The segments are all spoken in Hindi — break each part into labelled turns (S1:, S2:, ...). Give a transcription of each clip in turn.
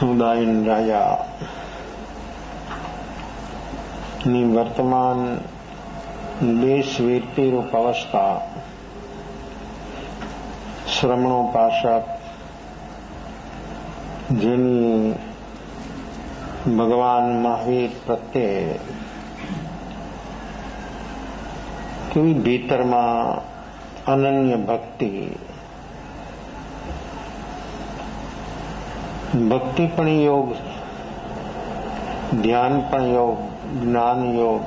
S1: ઉદાયન રાજા ની વર્તમાન દેશ વીરતી રૂપ અવસ્થા શ્રમણોપાસક જેની ભગવાન મહાવીર પ્રત્યે કેવી ભીતરમાં અનન્ય ભક્તિ પણ યોગ, ધ્યાન પણ યોગ, જ્ઞાન યોગ,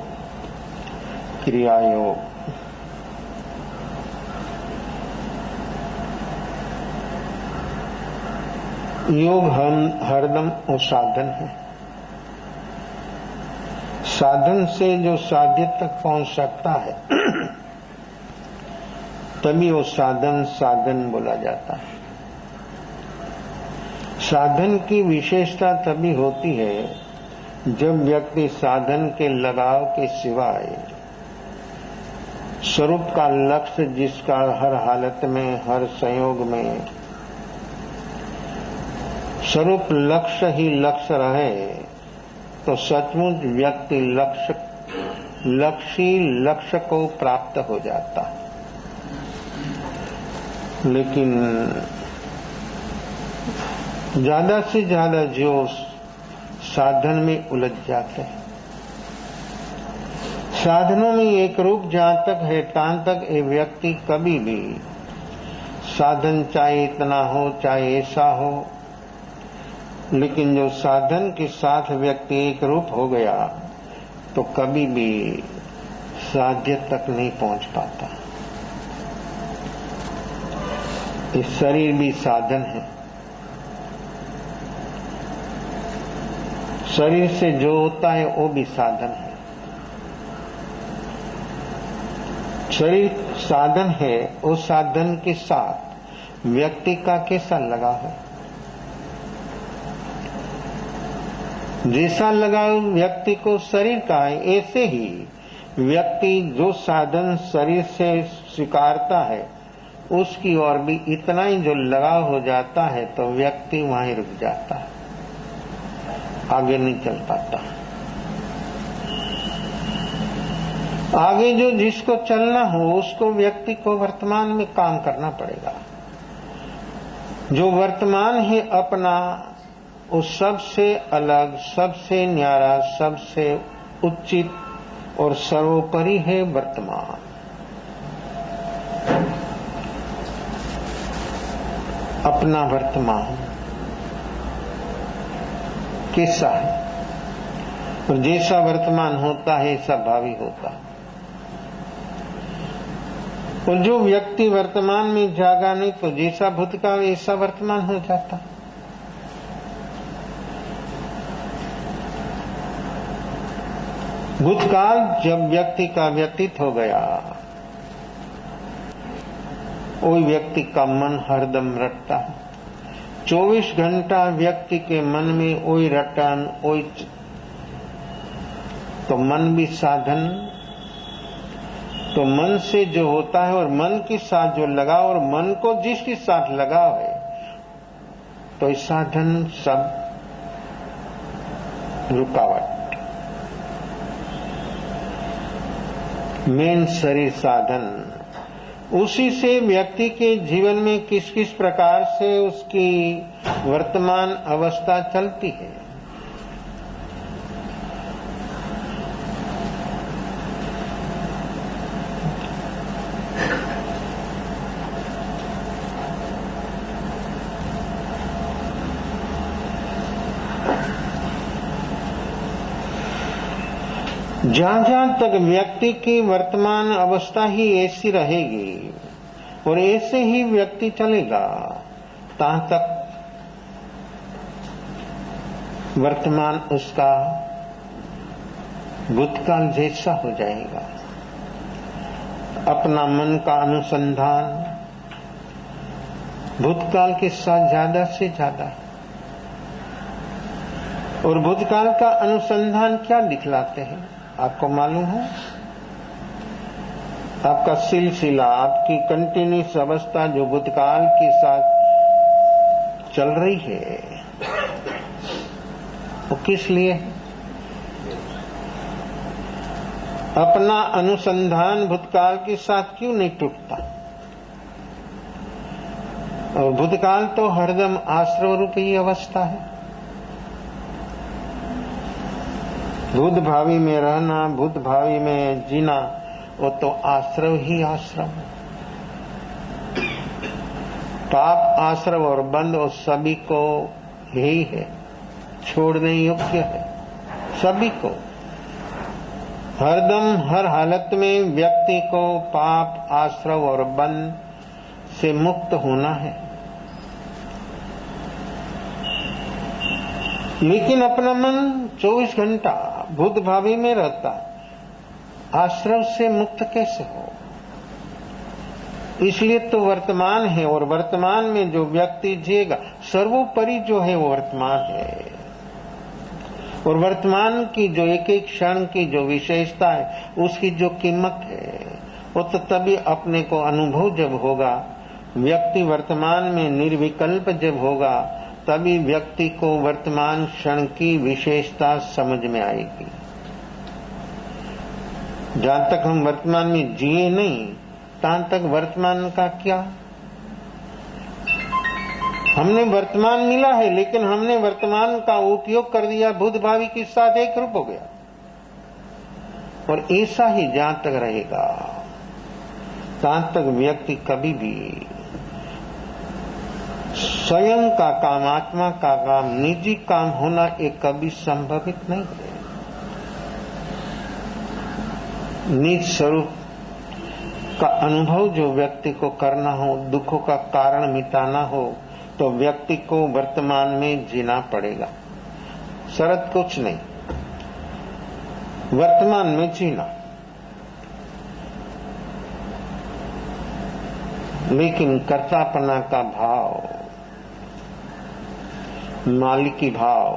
S1: ક્રિયા યોગ. योग हरदम वो साधन है. साधन से जो साध्य तक पहुंच सकता है तभी वो साधन साधन बोला जाता है. साधन की विशेषता तभी होती है जब व्यक्ति साधन के लगाव के सिवाय स्वरूप का लक्ष्य, जिसका हर हालत में, हर संयोग में स्वरूप लक्ष्य ही लक्ष्य रहे, तो सचमुच व्यक्ति लक्ष्य को प्राप्त हो जाता है. लेकिन ज्यादा से ज्यादा जो साधन में उलझ जाते हैं, साधनों में एक रूप जहां तक है तहां तक ये व्यक्ति कभी भी साधन चाहे इतना हो चाहे ऐसा हो, लेकिन जो साधन के साथ व्यक्ति एक रूप हो गया तो कभी भी साध्य तक नहीं पहुंच पाता. ये शरीर भी साधन है. शरीर से जो होता है वो भी साधन है. शरीर साधन है, उस साधन के साथ व्यक्ति का कैसा लगाव है. जैसा लगाव व्यक्ति को शरीर का है, ऐसे ही व्यक्ति जो साधन शरीर से स्वीकारता है उसकी ओर भी इतना ही जो लगाव हो जाता है तो व्यक्ति वहीं रुक जाता है, आगे नहीं चल पाता. आगे जो जिसको चलना हो उसको व्यक्ति को वर्तमान में काम करना पड़ेगा. जो वर्तमान है अपना, उस सबसे अलग, सबसे न्यारा, सबसे उचित और सर्वोपरि है वर्तमान. अपना वर्तमान कैसा है, और जैसा वर्तमान होता है ऐसा भावी होता है. और जो व्यक्ति वर्तमान में जागा नहीं तो जैसा भूतकाल ऐसा वर्तमान हो जाता. भूतकाल जब व्यक्ति का व्यतीत हो गया, वही व्यक्ति का मन हरदम रटता है. 24 घंटा व्यक्ति के मन में वही रटन, वही, तो मन भी साधन. तो मन से जो होता है और मन के साथ जो लगाव, और मन को जिसके साथ लगाव है, तो इस साधन सब रुकावट. मेन शरीर साधन, उसी से व्यक्ति के जीवन में किस किस प्रकार से उसकी वर्तमान अवस्था चलती है. जहां जहां तक व्यक्ति की वर्तमान अवस्था ही ऐसी रहेगी और ऐसे ही व्यक्ति चलेगा, तहां तक वर्तमान उसका भूतकाल जैसा हो जाएगा. अपना मन का अनुसंधान भूतकाल के साथ ज्यादा से ज्यादा, और भूतकाल का अनुसंधान क्या दिखलाते हैं आपको मालूम है. आपका सिलसिला, आपकी कंटिन्यूस अवस्था जो भूतकाल के साथ चल रही है, वो किस लिए? अपना अनुसंधान भूतकाल के साथ क्यों नहीं टूटता? और भूतकाल तो हरदम आश्रव रूपी अवस्था है। भूत भावी में रहना, भूत भावी में जीना, वो तो आश्रव ही आश्रव है। पाप आश्रव और बंध वो सभी को ही है, छोड़ने योग्य है सभी को। हरदम हर हालत में व्यक्ति को पाप आश्रव और बंध से मुक्त होना है। लेकिन अपना मन 24 घंटा भूत भावी में रहता, आश्रव से मुक्त कैसे हो? इसलिए तो वर्तमान है, और वर्तमान में जो व्यक्ति जिएगा, सर्वोपरि जो है वो वर्तमान है। और वर्तमान की जो एक एक क्षण की जो विशेषता है, उसकी जो कीमत है, वो तो तभी अपने को अनुभव जब होगा। व्यक्ति वर्तमान में निर्विकल्प जब होगा, तभी व्यक्ति को वर्तमान क्षण की विशेषता समझ में आएगी। जहां तक हम वर्तमान में जिए नहीं, तहां तक वर्तमान का क्या? हमने वर्तमान मिला है, लेकिन हमने वर्तमान का उपयोग कर दिया, भूत भावी के साथ एक रूप हो गया। और ऐसा ही जहां तक रहेगा, तहां तक व्यक्ति कभी भी स्वयं का काम, आत्मा का काम, निजी काम होना एक कभी संभवित नहीं है। निज स्वरूप का अनुभव जो व्यक्ति को करना हो, दुखों का कारण मिटाना हो, तो व्यक्ति को वर्तमान में जीना पड़ेगा। शरत कुछ नहीं, वर्तमान में जीना। लेकिन कर्तापना का भाव, मालिकी भाव,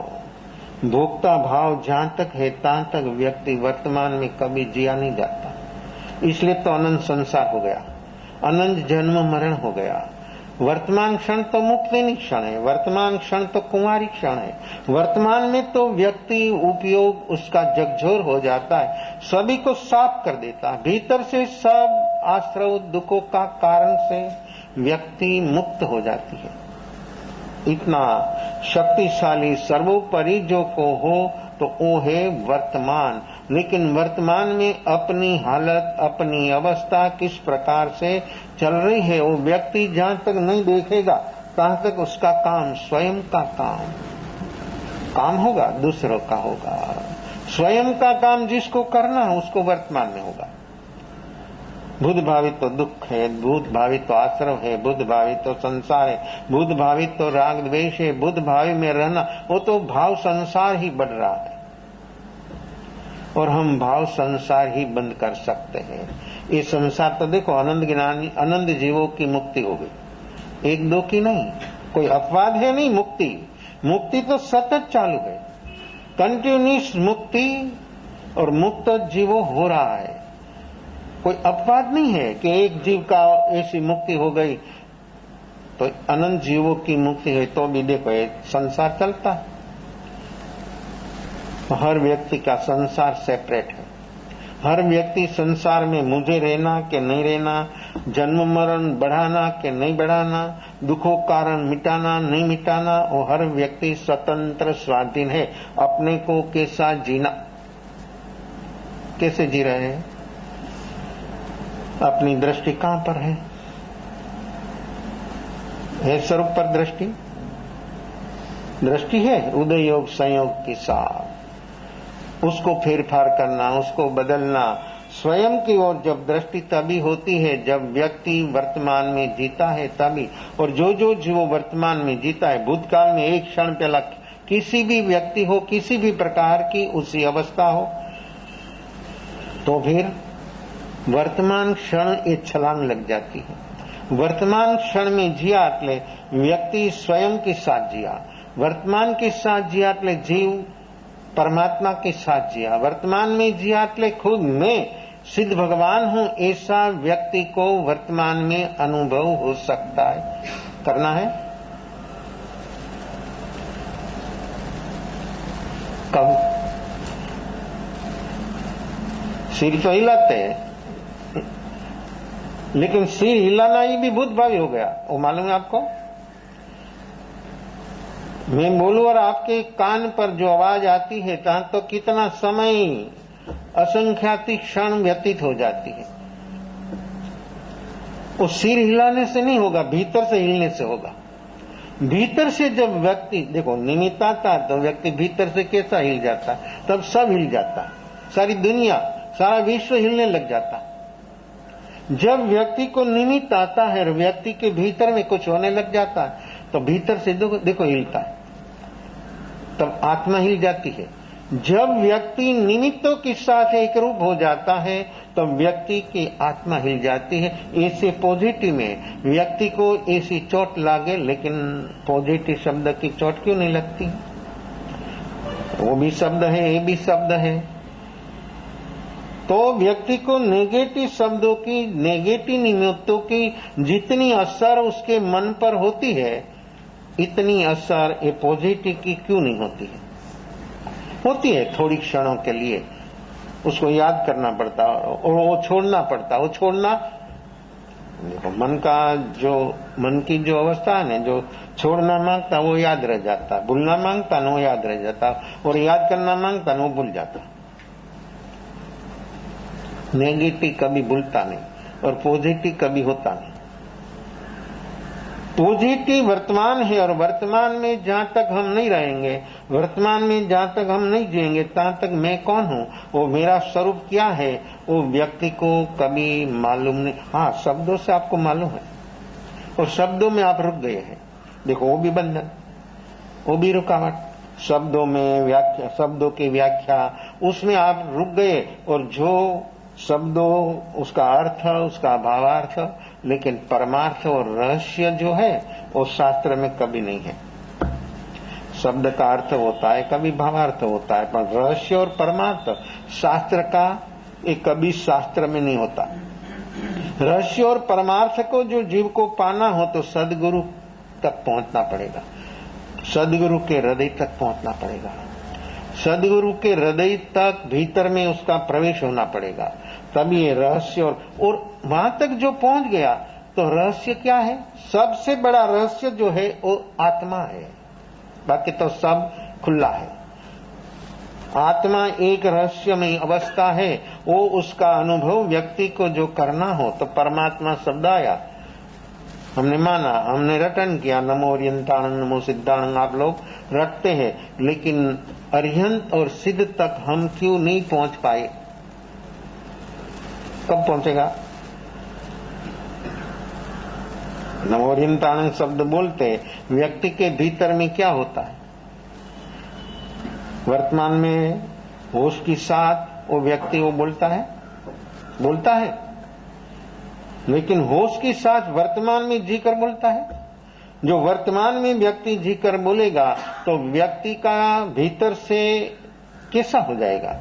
S1: भोक्ता भाव जहां तक है, तहां तक व्यक्ति वर्तमान में कभी जिया नहीं जाता। इसलिए तो अनंत संसार हो गया, अनंत जन्म मरण हो गया। वर्तमान क्षण तो मुक्तिनी क्षण है, वर्तमान क्षण तो कुंवारी क्षण है। वर्तमान में तो व्यक्ति उपयोग उसका जगझोर हो जाता है, सभी को साफ कर देता है। भीतर से सब आश्रव दुखों का कारण से व्यक्ति मुक्त हो जाती है। इतना शक्तिशाली सर्वोपरि जो को हो तो वो है वर्तमान। लेकिन वर्तमान में अपनी हालत, अपनी अवस्था किस प्रकार से चल रही है, वो व्यक्ति जहां तक नहीं देखेगा, तहां तक उसका काम स्वयं का काम होगा, दूसरों का होगा। स्वयं का काम जिसको करना है, उसको वर्तमान में होगा। भूत भावित तो दुख है, भूत भावित तो आश्रव है, भूत भावित तो संसार है, भूत भावित तो राग द्वेष है। भूत भावी में रहना, वो तो भाव संसार ही बढ़ रहा है, और हम भाव संसार ही बंद कर सकते हैं। ये संसार तो देखो, अनंत जीवों की मुक्ति हो गई, एक दो की नहीं, कोई अपवाद है नहीं। मुक्ति तो सतत चालू है, कंटिन्यूस मुक्ति, और मुक्त जीवो हो रहा है। कोई अपवाद नहीं है कि एक जीव का ऐसी मुक्ति हो गई तो अनंत जीवों की मुक्ति है। तो भी देखो, संसार चलता है, हर व्यक्ति का संसार सेपरेट है। हर व्यक्ति संसार में मुझे रहना कि नहीं रहना, जन्म मरण बढ़ाना कि नहीं बढ़ाना, दुखों कारण मिटाना नहीं मिटाना, वो हर व्यक्ति स्वतंत्र स्वाधीन है। अपने को कैसा जीना, कैसे जी रहे हैं, अपनी दृष्टि कहां पर है स्वरूप पर दृष्टि है। उदय योग संयोग के साथ उसको फेरफार करना, उसको बदलना, स्वयं की ओर जब दृष्टि तभी होती है जब व्यक्ति वर्तमान में जीता है तभी। और जो जीव वर्तमान में जीता है, भूतकाल में एक क्षण पहला किसी भी व्यक्ति हो, किसी भी प्रकार की उसी अवस्था हो, तो फिर वर्तमान क्षण एक छलांग लग जाती है। वर्तमान क्षण में जिया એટલે व्यक्ति स्वयं के साथ जिया, वर्तमान के साथ जिया એટલે जीव परमात्मा के साथ जिया, वर्तमान में जिया એટલે खुद मैं सिद्ध भगवान हूं, ऐसा व्यक्ति को वर्तमान में अनुभव हो सकता है। करना है कब? सिर तो हिलाते हैं, लेकिन सिर हिलाना ही भी भूत भावी हो गया, वो मालूम है आपको? मैं बोलूं और आपके कान पर जो आवाज आती है तहां तो कितना समय, असंख्याति क्षण व्यतीत हो जाती है। वो सिर हिलाने से नहीं होगा, भीतर से हिलने से होगा। भीतर से जब व्यक्ति, देखो निमित्त आता तो व्यक्ति भीतर से कैसा हिल जाता, तब सब हिल जाता, सारी दुनिया, सारा विश्व हिलने लग जाता। जब व्यक्ति को निमित्त आता है और व्यक्ति के भीतर में कुछ होने लग जाता है तो भीतर से देखो हिलता है, तब आत्मा हिल जाती है। जब व्यक्ति निमित्तों के साथ एक रूप हो जाता है तो व्यक्ति की आत्मा हिल जाती है। ऐसे पॉजिटिव में व्यक्ति को ऐसी चोट लागे, लेकिन पॉजिटिव शब्द की चोट क्यों नहीं लगती? वो भी शब्द है, ये भी शब्द है। तो व्यक्ति को नेगेटिव शब्दों की, नेगेटिव निमित्तों की जितनी असर उसके मन पर होती है, इतनी असर ये पॉजिटिव की क्यों नहीं होती है? होती है थोड़ी क्षणों के लिए, उसको याद करना पड़ता और वो छोड़ना पड़ता। वो छोड़ना, देखो मन की जो अवस्था है ना, जो छोड़ना मांगता वो याद रह जाता, भूलना मांगता ना वो याद रह जाता, और याद करना मांगता ना वो भूल जाता। नेगेटिव कभी भूलता नहीं और पॉजिटिव कभी होता नहीं। पॉजिटिव वर्तमान है, और वर्तमान में जहां तक हम नहीं रहेंगे, वर्तमान में जहां तक हम नहीं जिएंगे, तहां तक मैं कौन हूं, वो मेरा स्वरूप क्या है, वो व्यक्ति को कभी मालूम नहीं। हाँ, शब्दों से आपको मालूम है, और शब्दों में आप रुक गए हैं। देखो वो भी बंधन, वो भी रुकावट, शब्दों में व्याख्या, शब्दों की व्याख्या, उसमें आप रुक गए। और जो शब्दों, उसका अर्थ, उसका भावार्थ, लेकिन परमार्थ और रहस्य जो है वो शास्त्र में कभी नहीं है। शब्द का अर्थ होता है, कभी भावार्थ होता है, पर रहस्य और परमार्थ शास्त्र का एक कभी शास्त्र में नहीं होता। रहस्य और परमार्थ को जो जीव को पाना हो तो सदगुरु तक पहुंचना पड़ेगा, सदगुरु के हृदय तक पहुंचना पड़ेगा, सदगुरु के हृदय तक भीतर में उसका प्रवेश होना पड़ेगा, तभी ये रहस्य। और वहां तक जो पहुंच गया तो रहस्य क्या है? सबसे बड़ा रहस्य जो है वो आत्मा है, बाकी तो सब खुला है। आत्मा एक रहस्यमय अवस्था है, वो उसका अनुभव व्यक्ति को जो करना हो तो परमात्मा शब्द आया, हमने माना, हमने रटन किया, नमो अरिहंताणं नमो सिद्धाणं, आप लोग रटते हैं, लेकिन अरिहंत और सिद्ध तक हम क्यों नहीं पहुंच पाए? कब पहुंचेगा? नमो अरिहंताणं शब्द बोलते व्यक्ति के भीतर में क्या होता है? वर्तमान में होश के साथ वो व्यक्ति वो बोलता है, लेकिन होश के साथ वर्तमान में जीकर बोलता है। जो वर्तमान में व्यक्ति जीकर बोलेगा तो व्यक्ति का भीतर से कैसा हो जाएगा?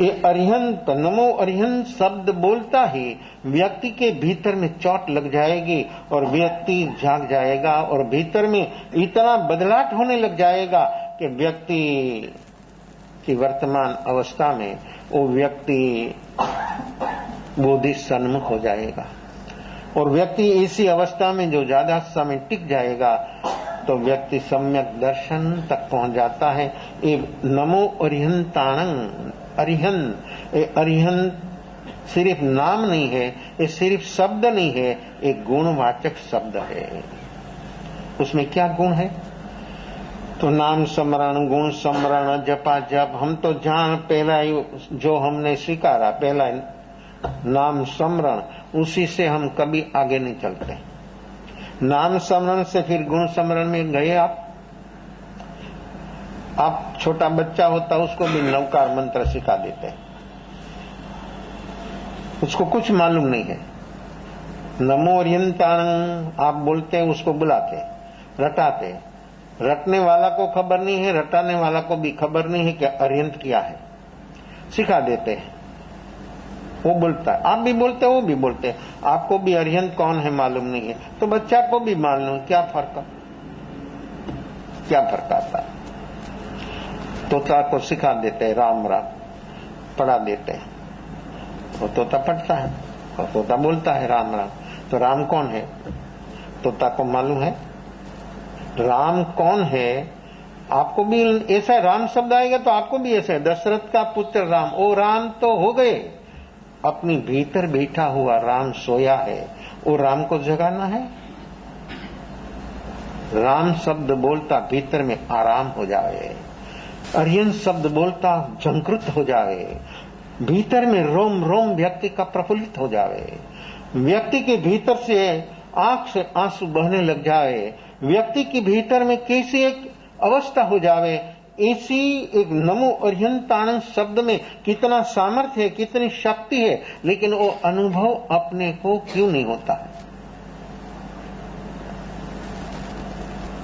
S1: ये अरिहंत, नमो अरिहंत शब्द बोलता ही व्यक्ति के भीतर में चोट लग जाएगी और व्यक्ति जाग जाएगा, और भीतर में इतना बदलाव होने लग जाएगा कि व्यक्ति की वर्तमान अवस्था में वो व्यक्ति बोधि सन्मुख हो जाएगा। और व्यक्ति ऐसी अवस्था में जो ज्यादा समय टिक जाएगा तो व्यक्ति सम्यक दर्शन तक पहुंच जाता है। ये नमो अरिहंताणं, अरिहंत सिर्फ नाम नहीं है, ये सिर्फ शब्द नहीं है, एक गुणवाचक शब्द है। उसमें क्या गुण है? तो नाम स्मरण, गुण स्मरण, जपा जप, हम तो जान पहला ही जो हमने स्वीकारा, पहला नाम स्मरण, उसी से हम कभी आगे नहीं चलते। नाम स्मरण से फिर गुण स्मरण में गए आप छोटा बच्चा होता उसको भी नवकार मंत्र सिखा देते, उसको कुछ मालूम नहीं है। नमो अरिहंताणं आप बोलते हैं, उसको बुलाते, रटाते। रटने वाला को खबर नहीं है, रटाने वाला को भी खबर नहीं है कि अरिहंत क्या है, सिखा देते हैं। वो बोलता है, आप भी बोलते, वो भी बोलते, आपको भी अरिहंत कौन है मालूम नहीं है, तो बच्चा को भी मालूम, क्या फर्क आता है? तोता को सिखा देते हैं राम राम, पढ़ा देते हैं, वो तोता पढ़ता है और तोता बोलता है राम राम। तो राम कौन है? तोता को मालूम है राम कौन है। आपको भी ऐसा राम शब्द आएगा तो आपको भी ऐसा है, दशरथ का पुत्र राम, ओ राम तो हो गए, अपनी भीतर बैठा हुआ राम सोया है, वो राम को जगाना है। राम शब्द बोलता भीतर में आराम हो जाए, अरियन शब्द बोलता झंकृत हो जाए, भीतर में रोम रोम व्यक्ति का प्रफुल्लित हो जाए, व्यक्ति के भीतर से आंख से आंसू बहने लग जाए, व्यक्ति के भीतर में कैसी एक अवस्था हो जावे। ऐसी एक नमो अर्यंतानंद शब्द में कितना सामर्थ्य है, कितनी शक्ति है, लेकिन वो अनुभव अपने को क्यों नहीं होता है?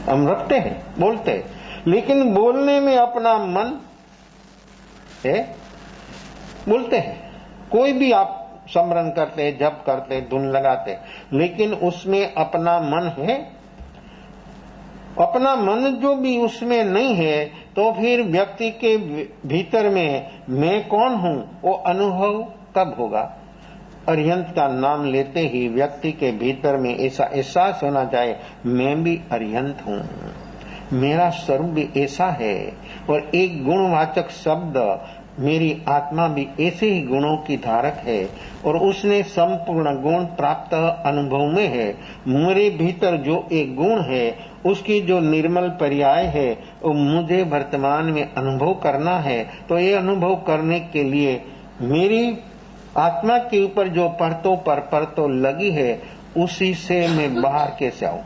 S1: हम रखते हैं, बोलते हैं, लेकिन बोलने में अपना मन है। बोलते हैं, कोई भी आप स्मरण करते, जप करते, धुन लगाते, लेकिन उसमें अपना मन है। अपना मन जो भी उसमें नहीं है, तो फिर व्यक्ति के भीतर में मैं कौन हूं, वो अनुभव कब होगा? अरिहंत का नाम लेते ही व्यक्ति के भीतर में ऐसा एहसास होना चाहिए, मैं भी अरिहंत हूं, मेरा स्वरूप भी ऐसा है। और एक गुणवाचक शब्द, मेरी आत्मा भी ऐसे ही गुणों की धारक है और उसने संपूर्ण गुण प्राप्त अनुभव में है। मेरे भीतर जो एक गुण है, उसकी जो निर्मल पर्याय है, वो मुझे वर्तमान में अनुभव करना है। तो ये अनुभव करने के लिए मेरी आत्मा के ऊपर जो परतों लगी है, उसी से मैं बाहर कैसे आऊं,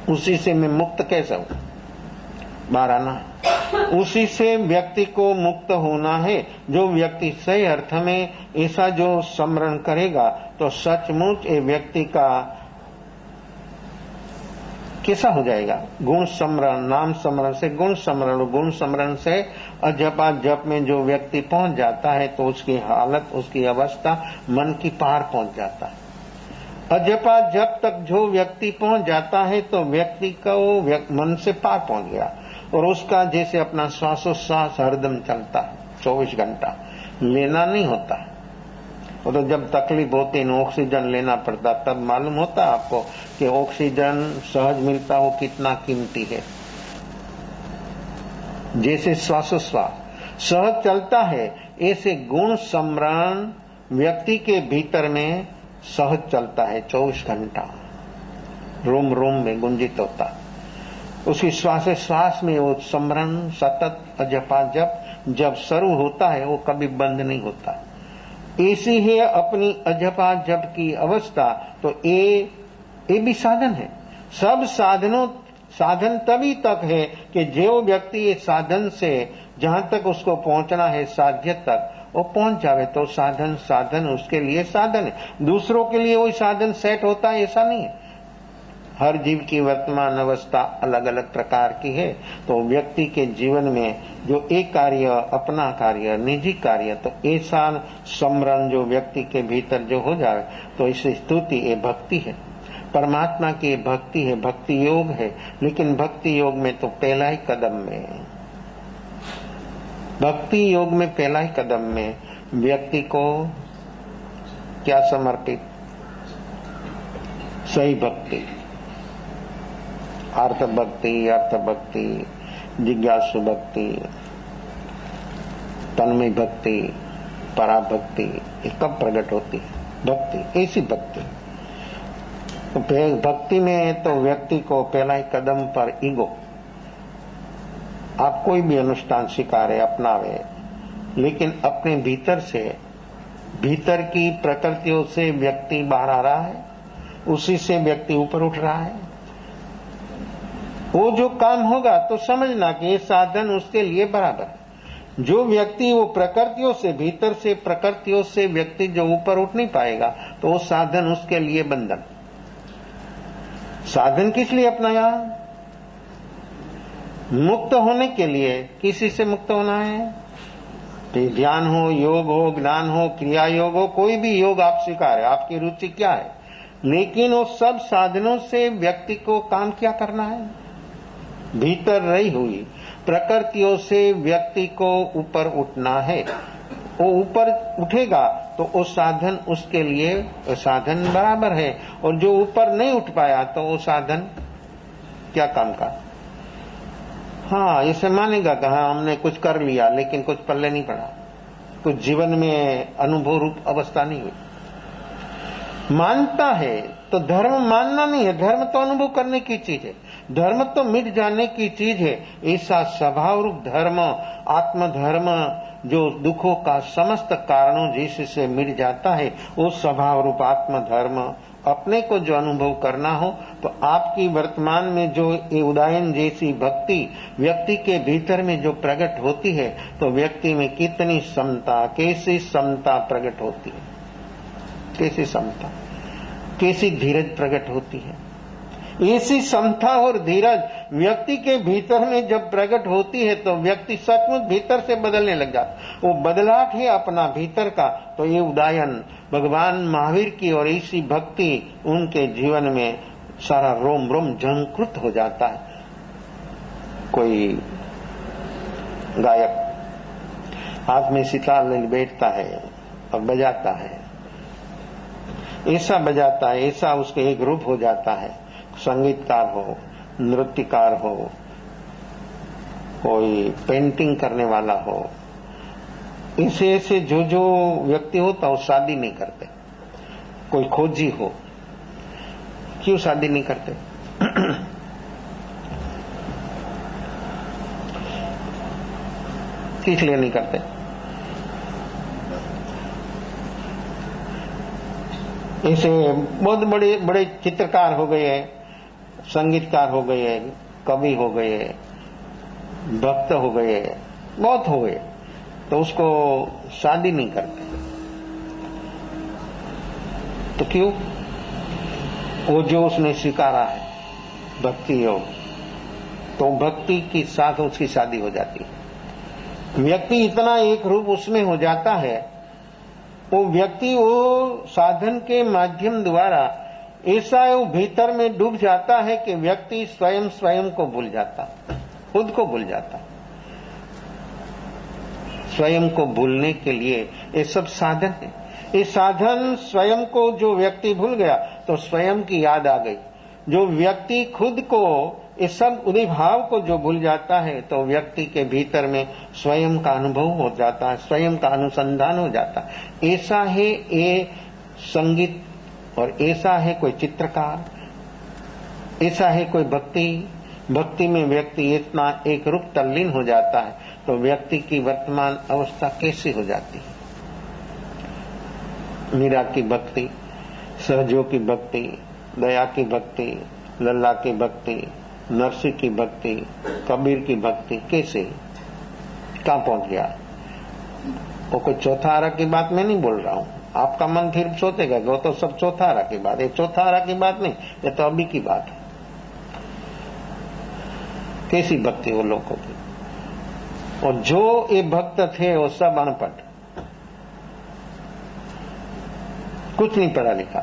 S1: उसी से मैं मुक्त कैसे हूं? बाहर आना, उसी से व्यक्ति को मुक्त होना है। जो व्यक्ति सही अर्थ में ऐसा जो स्मरण करेगा, तो सचमुच ये व्यक्ति का कैसा हो जाएगा? गुण स्मरण, नाम स्मरण से गुण स्मरण, गुण स्मरण से अजपा जप में जो व्यक्ति पहुंच जाता है, तो उसकी हालत, उसकी अवस्था मन की पार पहुंच जाता है। अजपा जब तक जो व्यक्ति पहुंच जाता है, तो व्यक्ति का वो मन से पार पहुंच गया, और उसका जैसे अपना श्वासोश्वास हरदम चलता है, 24 घंटा लेना नहीं होता। और तो जब तकलीफ होती है, ऑक्सीजन लेना पड़ता, तब मालूम होता आपको कि ऑक्सीजन सहज मिलता हो कितना कीमती है। जैसे श्वासोश्वास सहज चलता है, ऐसे गुण स्मरण व्यक्ति के भीतर में सहज चलता है, 24 घंटा रोम रोम में गुंजित होता। उसकी श्वास में वो स्मरण सतत अजपा जब शुरू होता है, वो कभी बंद नहीं होता। ऐसी है अपनी अजपा जप की अवस्था। तो ये भी साधन है। सब साधन तभी तक है कि जो व्यक्ति ये साधन से जहां तक उसको पहुंचना है, साध्य तक वो पहुंच जावे, तो साधन उसके लिए साधन है। दूसरों के लिए वही साधन सेट होता है, ऐसा नहीं है। हर जीव की वर्तमान अवस्था अलग अलग प्रकार की है। तो व्यक्ति के जीवन में जो एक कार्य, अपना कार्य, निजी कार्य, तो ऐसा स्मरण जो व्यक्ति के भीतर जो हो जाए, तो इस स्तुति ये भक्ति है, परमात्मा की भक्ति है, भक्ति योग है। लेकिन भक्ति योग में तो पहला ही कदम में, भक्ति योग में पहला ही कदम में व्यक्ति को क्या समर्पित? सही भक्ति, अर्थ भक्ति, जिज्ञासु भक्ति, तन्मय भक्ति, पराभक्ति, ये कब प्रकट होती है? भक्ति, ऐसी भक्ति। तो भक्ति में तो व्यक्ति को पहला ही कदम पर ईगो, आप कोई भी अनुष्ठान स्वीकारे, अपनावे, लेकिन अपने भीतर से, भीतर की प्रकृतियों से व्यक्ति बाहर आ रहा है, उसी से व्यक्ति ऊपर उठ रहा है। वो जो काम होगा तो समझना कि ये साधन उसके लिए बराबर है। जो व्यक्ति वो प्रकृतियों से, भीतर से प्रकृतियों से व्यक्ति जो ऊपर उठ नहीं पाएगा, तो वो साधन उसके लिए बंधन। साधन किस लिए अपनाया? मुक्त होने के लिए। किसी से मुक्त होना है? ध्यान हो, योग हो, ज्ञान हो, क्रिया योग हो, कोई भी योग आप स्वीकार, आपकी रुचि क्या है। लेकिन वो सब साधनों से व्यक्ति को काम क्या करना है? भीतर रही हुई प्रकृतियों से व्यक्ति को ऊपर उठना है। वो ऊपर उठेगा तो वो साधन उसके लिए साधन बराबर है, और जो ऊपर नहीं उठ पाया तो वो साधन क्या काम का। हाँ, इसे मानेगा कि हाँ हमने कुछ कर लिया लेकिन कुछ पल्ले नहीं पड़ा, कुछ जीवन में अनुभव रूप अवस्था नहीं हुई। मानता है तो धर्म मानना नहीं है, धर्म तो अनुभव करने की चीज है, धर्म तो मिट जाने की चीज है। ऐसा स्वभाव रूप धर्म, आत्मधर्म, जो दुखों का समस्त कारणों जिससे मिट जाता है, वो स्वभाव रूप आत्मधर्म अपने को जो अनुभव करना हो, तो आपकी वर्तमान में जो ये उदायन जैसी भक्ति व्यक्ति के भीतर में जो प्रकट होती है, तो व्यक्ति में कितनी समता, कैसी समता प्रकट होती है, कैसी समता, कैसी धीरज प्रकट होती है। ऐसी समता और धीरज व्यक्ति के भीतर में जब प्रकट होती है तो व्यक्ति सचमुच भीतर से बदलने लग जाता। वो बदलाव है अपना भीतर का, तो ये उदायन भगवान महावीर की और ऐसी भक्ति उनके जीवन में सारा रोम रोम झंकृत हो जाता है। कोई गायक हाथ में सितार ले बैठता है और बजाता है, ऐसा बजाता है, ऐसा उसके एक रूप हो जाता है। संगीतकार हो, नृत्यकार हो, कोई पेंटिंग करने वाला हो, ऐसे ऐसे जो जो व्यक्ति होता वो शादी नहीं करते। कोई खोजी हो, क्यों शादी नहीं करते? किस लिए नहीं करते? ऐसे बहुत बड़े बड़े चित्रकार हो गए हैं, संगीतकार हो गए हैं, कवि हो गए, भक्त हो गए, बहुत हो गए, तो उसको शादी नहीं करते। तो क्यों? वो जो उसने स्वीकारा है भक्ति योग, तो भक्ति के साथ उसकी शादी हो जाती है। व्यक्ति इतना एक रूप उसमें हो जाता है, वो व्यक्ति वो साधन के माध्यम द्वारा ऐसा वो भीतर में डूब जाता है कि व्यक्ति स्वयं स्वयं को भूल जाता, खुद को भूल जाता। स्वयं को भूलने के लिए ये सब साधन है। ये साधन स्वयं को जो व्यक्ति भूल गया तो स्वयं की याद आ गई। जो व्यक्ति खुद को इस सब उदय भाव को जो भूल जाता है, तो व्यक्ति के भीतर में स्वयं का अनुभव हो जाता है, स्वयं का अनुसंधान हो जाता है। ऐसा है ये संगीत, और ऐसा है कोई चित्रकार, ऐसा है कोई भक्ति। भक्ति में व्यक्ति इतना एक रूप तल्लीन हो जाता है, तो व्यक्ति की वर्तमान अवस्था कैसी हो जाती है। मीरा की भक्ति, सहजों की भक्ति, दया की भक्ति, लल्ला की भक्ति, नरसिंह की भक्ति, कबीर की भक्ति, कैसे कहां पहुंच गया? वो कोई चौथा आरा की बात मैं नहीं बोल रहा हूं। आपका मन फिर सोचेगा वो तो सब चौथा आरा की बात है। चौथा आरा की बात नहीं, ये तो अभी की बात है। कैसी भक्ति वो लोगों की। और जो ये भक्त थे वो सब अनपढ़, कुछ नहीं पढ़ा लिखा,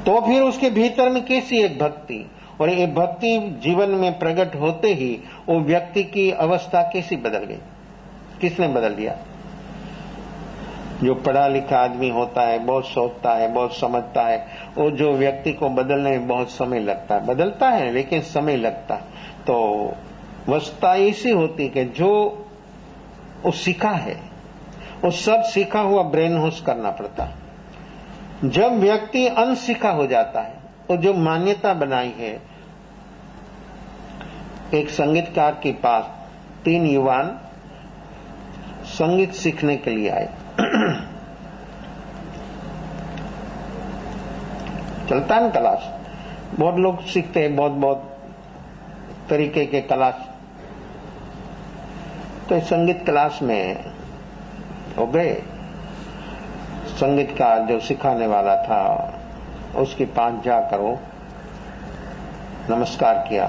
S1: तो फिर उसके भीतर में कैसी एक भक्ति, और ये भक्ति जीवन में प्रकट होते ही वो व्यक्ति की अवस्था कैसी बदल गई। किसने बदल दिया? जो पढ़ा लिखा आदमी होता है, बहुत सोचता है, बहुत समझता है, वो जो व्यक्ति को बदलने में बहुत समय लगता है, बदलता है लेकिन समय लगता है। तो अवस्था ऐसी होती कि जो वो सीखा है वो सब सीखा हुआ ब्रेन वॉश करना पड़ता है। जब व्यक्ति अनसीखा हो जाता है, वो जो मान्यता बनाई है। एक संगीतकार के पास 3 युवान संगीत सीखने के लिए आए। चलता है क्लास, बहुत लोग सीखते हैं, बहुत बहुत तरीके के क्लास। तो इस संगीत क्लास में हो गए। संगीत का जो सिखाने वाला था उसके पास जाकर वो नमस्कार किया।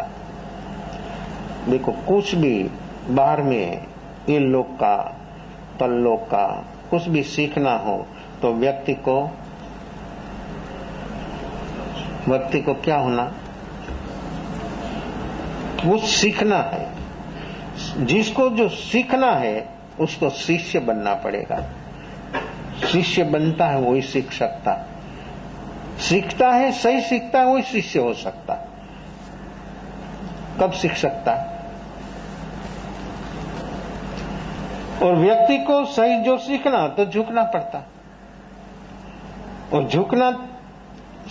S1: देखो, कुछ भी बाहर में इन लोग का, परलोक का कुछ भी सीखना हो तो व्यक्ति को क्या होना? वो सीखना है। जिसको जो सीखना है उसको शिष्य बनना पड़ेगा। शिष्य बनता है वही सीख सकता, सीखता है, सही सीखता है वही शिष्य हो सकता। कब सीख सकता है? और व्यक्ति को सही जो सीखना तो झुकना पड़ता, और झुकना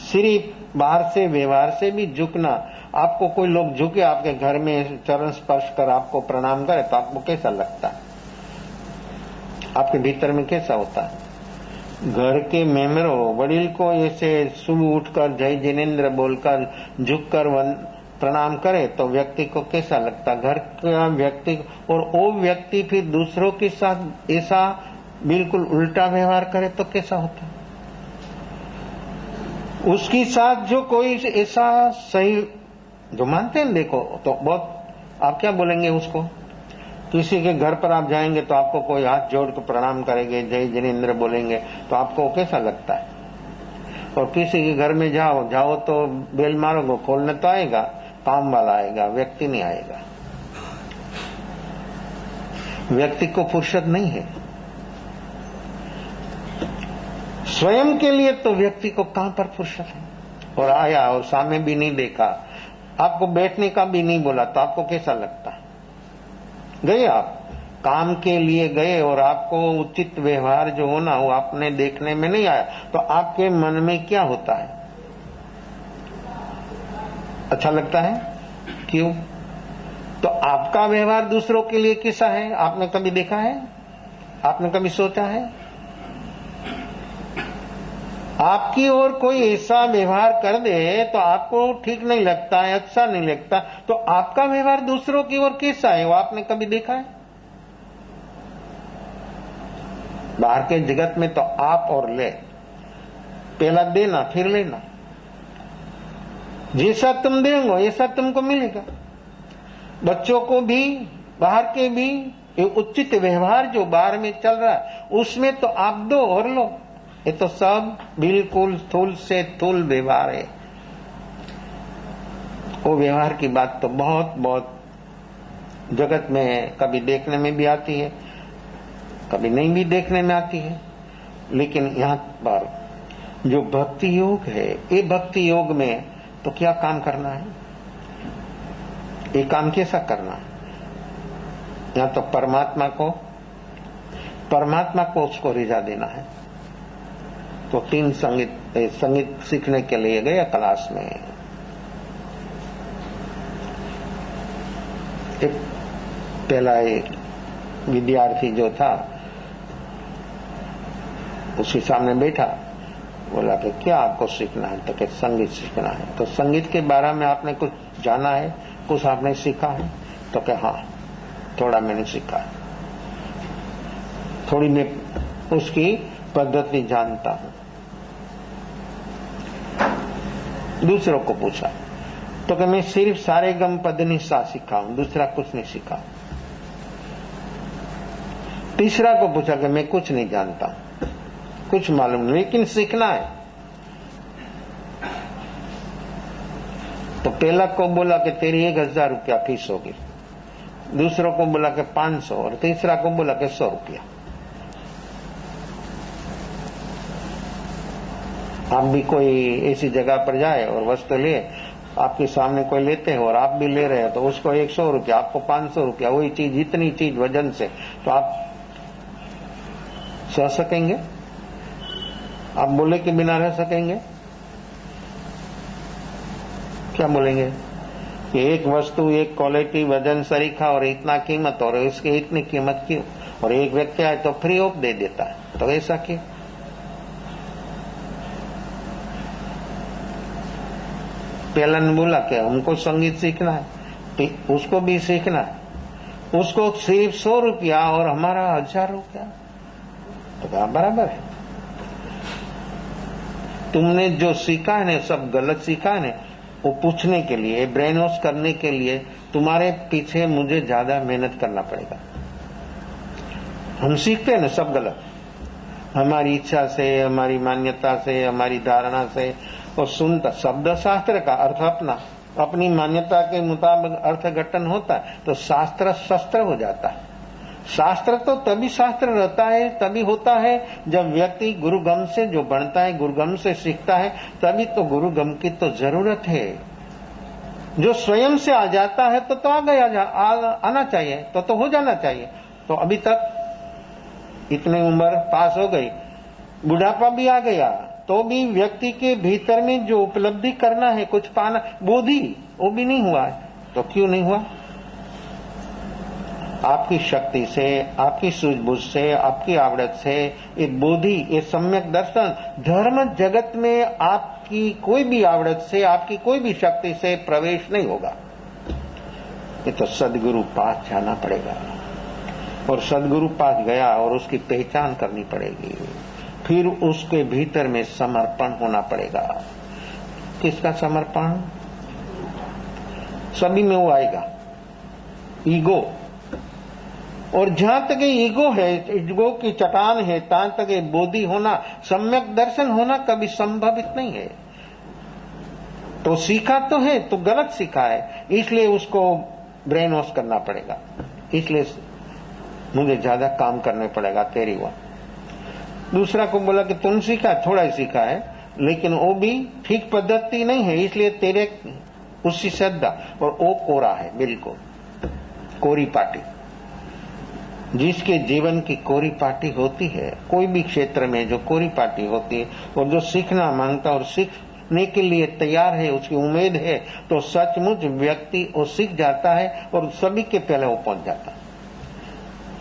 S1: सिर्फ बाहर से व्यवहार से भी झुकना। आपको कोई लोग झुके आपके घर में चरण स्पर्श कर आपको प्रणाम करे तो आपको कैसा लगता है? आपके भीतर में कैसा होता है? घर के मेंबरों वडील को ऐसे सुबह उठकर जय जिनेन्द्र बोलकर झुककर प्रणाम करे तो व्यक्ति को कैसा लगता? घर का व्यक्ति, और वो व्यक्ति फिर दूसरों के साथ ऐसा बिल्कुल उल्टा व्यवहार करे तो कैसा होता? उसके साथ जो कोई ऐसा सही जो मानते हैं, देखो तो बहुत, आप क्या बोलेंगे उसको? किसी के घर पर आप जाएंगे तो आपको कोई हाथ जोड़ कर प्रणाम करेंगे, जय जिनेन्द्र बोलेंगे तो आपको कैसा लगता है? और किसी के घर में जाओ तो बेल मारोगे, खोलने तो आएगा, काम वाला आएगा, व्यक्ति नहीं आएगा। व्यक्ति को फुर्सत नहीं है। स्वयं के लिए तो व्यक्ति को कहां पर फुर्सत है? और आया और सामने भी नहीं देखा, आपको बैठने का भी नहीं बोला तो आपको कैसा लगता? गए आप काम के लिए गए और आपको उचित व्यवहार जो होना वो आपने देखने में नहीं आया तो आपके मन में क्या होता है? अच्छा लगता है? क्यों? तो आपका व्यवहार दूसरों के लिए कैसा है आपने कभी देखा है? आपने कभी सोचा है? आपकी ओर कोई ऐसा व्यवहार कर दे तो आपको ठीक नहीं लगता है, अच्छा नहीं लगता, तो आपका व्यवहार दूसरों की ओर कैसा है वो आपने कभी देखा है? बाहर के जगत में तो आप और ले, पहला देना फिर लेना। जैसा तुम देंगे ऐसा तुमको मिलेगा। बच्चों को भी, बाहर के भी, ये उचित व्यवहार जो बाहर में चल रहा है उसमें तो आप दो और लो। ये तो सब बिल्कुल स्थूल से स्थूल व्यवहार है। वो व्यवहार की बात तो बहुत बहुत जगत में कभी देखने में भी आती है, कभी नहीं भी देखने में आती है। लेकिन यहां पर जो भक्ति योग है, ये भक्ति योग में तो क्या काम करना है? ये काम कैसा करना है? यहां तो परमात्मा को उसको रिझा देना है। तो 3 संगीत सीखने के लिए गया क्लास में। एक पहला एक विद्यार्थी जो था उसके सामने बैठा, बोला कि क्या आपको सीखना है? तो क्या संगीत सीखना है। तो संगीत के बारे में आपने कुछ जाना है, कुछ आपने सीखा है? तो क्या हाँ, थोड़ा मैंने सीखा है, थोड़ी मैं उसकी पद्धति जानता हूं। दूसरों को पूछा तो कि मैं सिर्फ सारे गम पदनी सा सीखा हूं, दूसरा कुछ नहीं सीखा। तीसरा को पूछा कि मैं कुछ नहीं जानता, कुछ मालूम नहीं, लेकिन सीखना है। तो पहला को बोला कि तेरी 1000 रुपया फीस होगी, दूसरों को बोला कि 500, और तीसरा को बोला कि 100 रुपया। आप भी कोई ऐसी जगह पर जाए और वस्तु ले, आपके सामने कोई लेते हैं और आप भी ले रहे हैं, तो उसको 100 रुपया, आपको 500 रुपया, वही चीज, इतनी चीज वजन से, तो आप सह सकेंगे? आप बोले के बिना रह सकेंगे? क्या बोलेंगे कि एक वस्तु, एक क्वालिटी, वजन सरीखा और इतना कीमत, और इसकी इतनी कीमत क्यों? और एक व्यक्ति आए तो फ्री ऑफ दे देता है, तो ऐसा क्यों? पहला ने बोला कि हमको संगीत सीखना है, उसको भी सीखना है, उसको सिर्फ 100 रुपया और हमारा 1000 रुपया, तो क्या बराबर है? तुमने जो सीखा है ना, सब गलत सीखा है ना, वो पूछने के लिए, ब्रेन वॉश करने के लिए तुम्हारे पीछे मुझे ज्यादा मेहनत करना पड़ेगा। हम सीखते हैं ना सब गलत, हमारी इच्छा से, हमारी मान्यता से, हमारी धारणा से, और सुनता शब्द शास्त्र का अर्थ अपना, अपनी मान्यता के मुताबिक अर्थघटन होता है तो शास्त्र शस्त्र हो जाता है। शास्त्र तो तभी शास्त्र रहता है, तभी होता है जब व्यक्ति गुरुगम से जो बनता है, गुरुगम से सीखता है, तभी तो गुरुगम की तो जरूरत है। जो स्वयं से आ जाता है तो आ गया, आना चाहिए, तो हो जाना चाहिए। तो अभी तक इतनी उम्र पास हो गई, बुढ़ापा भी आ गया, तो भी व्यक्ति के भीतर में जो उपलब्धि करना है, कुछ पाना, बोधि, वो भी नहीं हुआ है। तो क्यों नहीं हुआ? आपकी शक्ति से, आपकी सूझबूझ से, आपकी आवड़त से ये बोधि, ये सम्यक दर्शन धर्म जगत में आपकी कोई भी आवड़त से, आपकी कोई भी शक्ति से प्रवेश नहीं होगा। ये तो सदगुरु पास जाना पड़ेगा, और सदगुरु पास गया और उसकी पहचान करनी पड़ेगी, फिर उसके भीतर में समर्पण होना पड़ेगा। किसका समर्पण? सभी में वो आएगा, ईगो। और जहां तक ईगो है, ईगो की चट्टान है, तहां तक बोधि होना, सम्यक दर्शन होना कभी संभवित नहीं है। तो सीखा तो है, तो गलत सीखा है, इसलिए उसको ब्रेन वॉश करना पड़ेगा, इसलिए मुझे ज्यादा काम करने पड़ेगा तेरी वहां। दूसरा को बोला कि तुम सीखा, थोड़ा ही सीखा है, लेकिन वो भी ठीक पद्धति नहीं है, इसलिए तेरे उसकी श्रद्धा, और वो कोरा है, बिल्कुल कोरी पाटी। जिसके जीवन की कोरी पाटी होती है, कोई भी क्षेत्र में जो कोरी पाटी होती है, और जो सीखना मांगता और सीखने के लिए तैयार है, उसकी उम्मीद है, तो सचमुच व्यक्ति वो सीख जाता है और सभी के पहले वो पहुंच जाता है।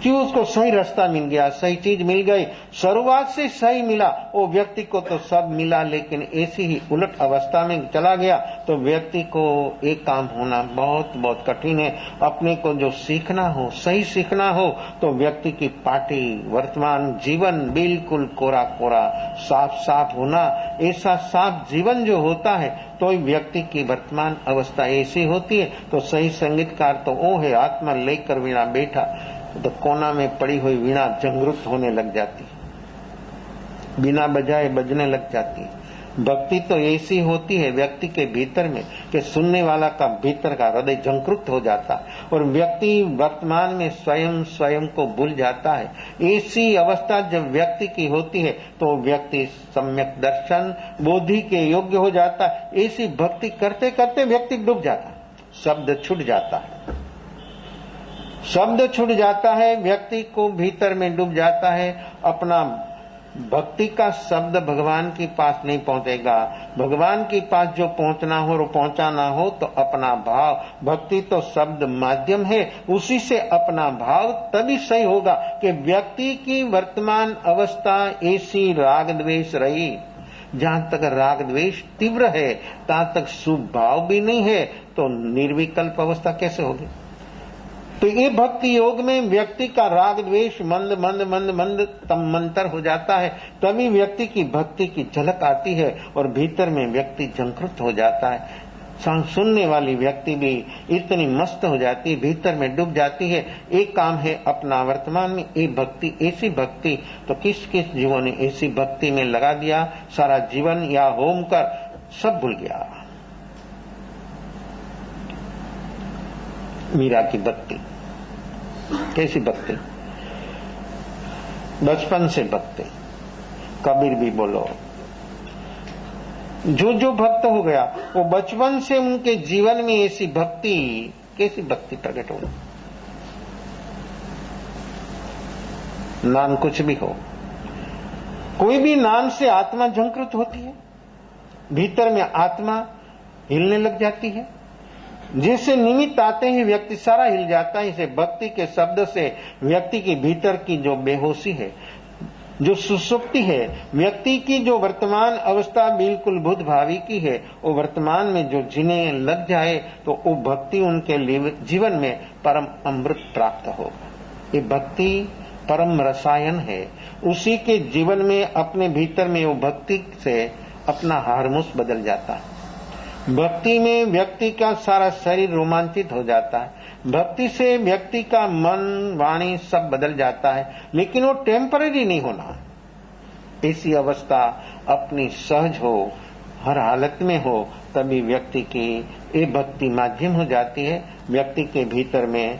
S1: क्यों? उसको सही रास्ता मिल गया, सही चीज मिल गई, शुरुआत से सही मिला। वो व्यक्ति को तो सब मिला, लेकिन ऐसी ही उलट अवस्था में चला गया तो व्यक्ति को एक काम होना बहुत बहुत कठिन है। अपने को जो सीखना हो, सही सीखना हो, तो व्यक्ति की पाटी, वर्तमान जीवन बिल्कुल कोरा कोरा, साफ साफ होना। ऐसा साफ जीवन जो होता है तो व्यक्ति की वर्तमान अवस्था ऐसी होती है। तो सही संगीतकार तो वो है, आत्मा लेकर वीणा बैठा, तो कोना में पड़ी हुई वीणा जंगृत होने लग जाती, बिना बजाए बजने लग जाती। भक्ति तो ऐसी होती है व्यक्ति के भीतर में कि सुनने वाला का भीतर का हृदय जंकृत हो जाता, और व्यक्ति वर्तमान में स्वयं स्वयं को भूल जाता है। ऐसी अवस्था जब व्यक्ति की होती है तो व्यक्ति सम्यक दर्शन बोधि के योग्य हो जाता है। ऐसी भक्ति करते करते व्यक्ति डूब जाता, शब्द छूट जाता है, शब्द छूट जाता है, व्यक्ति को भीतर में डूब जाता है। अपना भक्ति का शब्द भगवान के पास नहीं पहुंचेगा। भगवान के पास जो पहुंचना हो और पहुंचाना हो तो अपना भाव, भक्ति तो शब्द माध्यम है, उसी से अपना भाव तभी सही होगा कि व्यक्ति की वर्तमान अवस्था ऐसी राग द्वेष रही। जहां तक राग द्वेष तीव्र है तहां तक शुभ भाव भी नहीं है, तो निर्विकल्प अवस्था कैसे होगी? तो ये भक्ति योग में व्यक्ति का राग द्वेष मंद मंद मंद मंद तमंतर हो जाता है, तभी व्यक्ति की भक्ति की झलक आती है और भीतर में व्यक्ति झंकृत हो जाता है। सुनने वाली व्यक्ति भी इतनी मस्त हो जाती है, भीतर में डूब जाती है। एक काम है अपना वर्तमान में एक भक्ति, ऐसी भक्ति तो किस किस जीवों ने ऐसी भक्ति में लगा दिया, सारा जीवन या होम कर सब भूल गया। मीरा की भक्ति कैसी भक्ति, बचपन से भक्ति। कबीर भी बोलो, जो जो भक्त हो गया वो बचपन से उनके जीवन में ऐसी भक्ति, कैसी भक्ति प्रकट हो। नाम कुछ भी हो, कोई भी नाम से आत्मा झंकृत होती है, भीतर में आत्मा हिलने लग जाती है। जैसे निमित्त आते ही व्यक्ति सारा हिल जाता है, इसे भक्ति के शब्द से व्यक्ति के भीतर की जो बेहोशी है, जो सुसुप्ति है, व्यक्ति की जो वर्तमान अवस्था बिल्कुल भूत भावी की है, वो वर्तमान में जो जीने लग जाए तो वो भक्ति उनके जीवन में परम अमृत प्राप्त होगा। ये भक्ति परम रसायन है, उसी के जीवन में अपने भीतर में वो भक्ति से अपना हारमोस बदल जाता है। भक्ति में व्यक्ति का सारा शरीर रोमांचित हो जाता है। भक्ति से व्यक्ति का मन वाणी सब बदल जाता है, लेकिन वो टेम्पररी नहीं होना। ऐसी अवस्था अपनी सहज हो, हर हालत में हो, तभी व्यक्ति की ये भक्ति माध्यम हो जाती है। व्यक्ति के भीतर में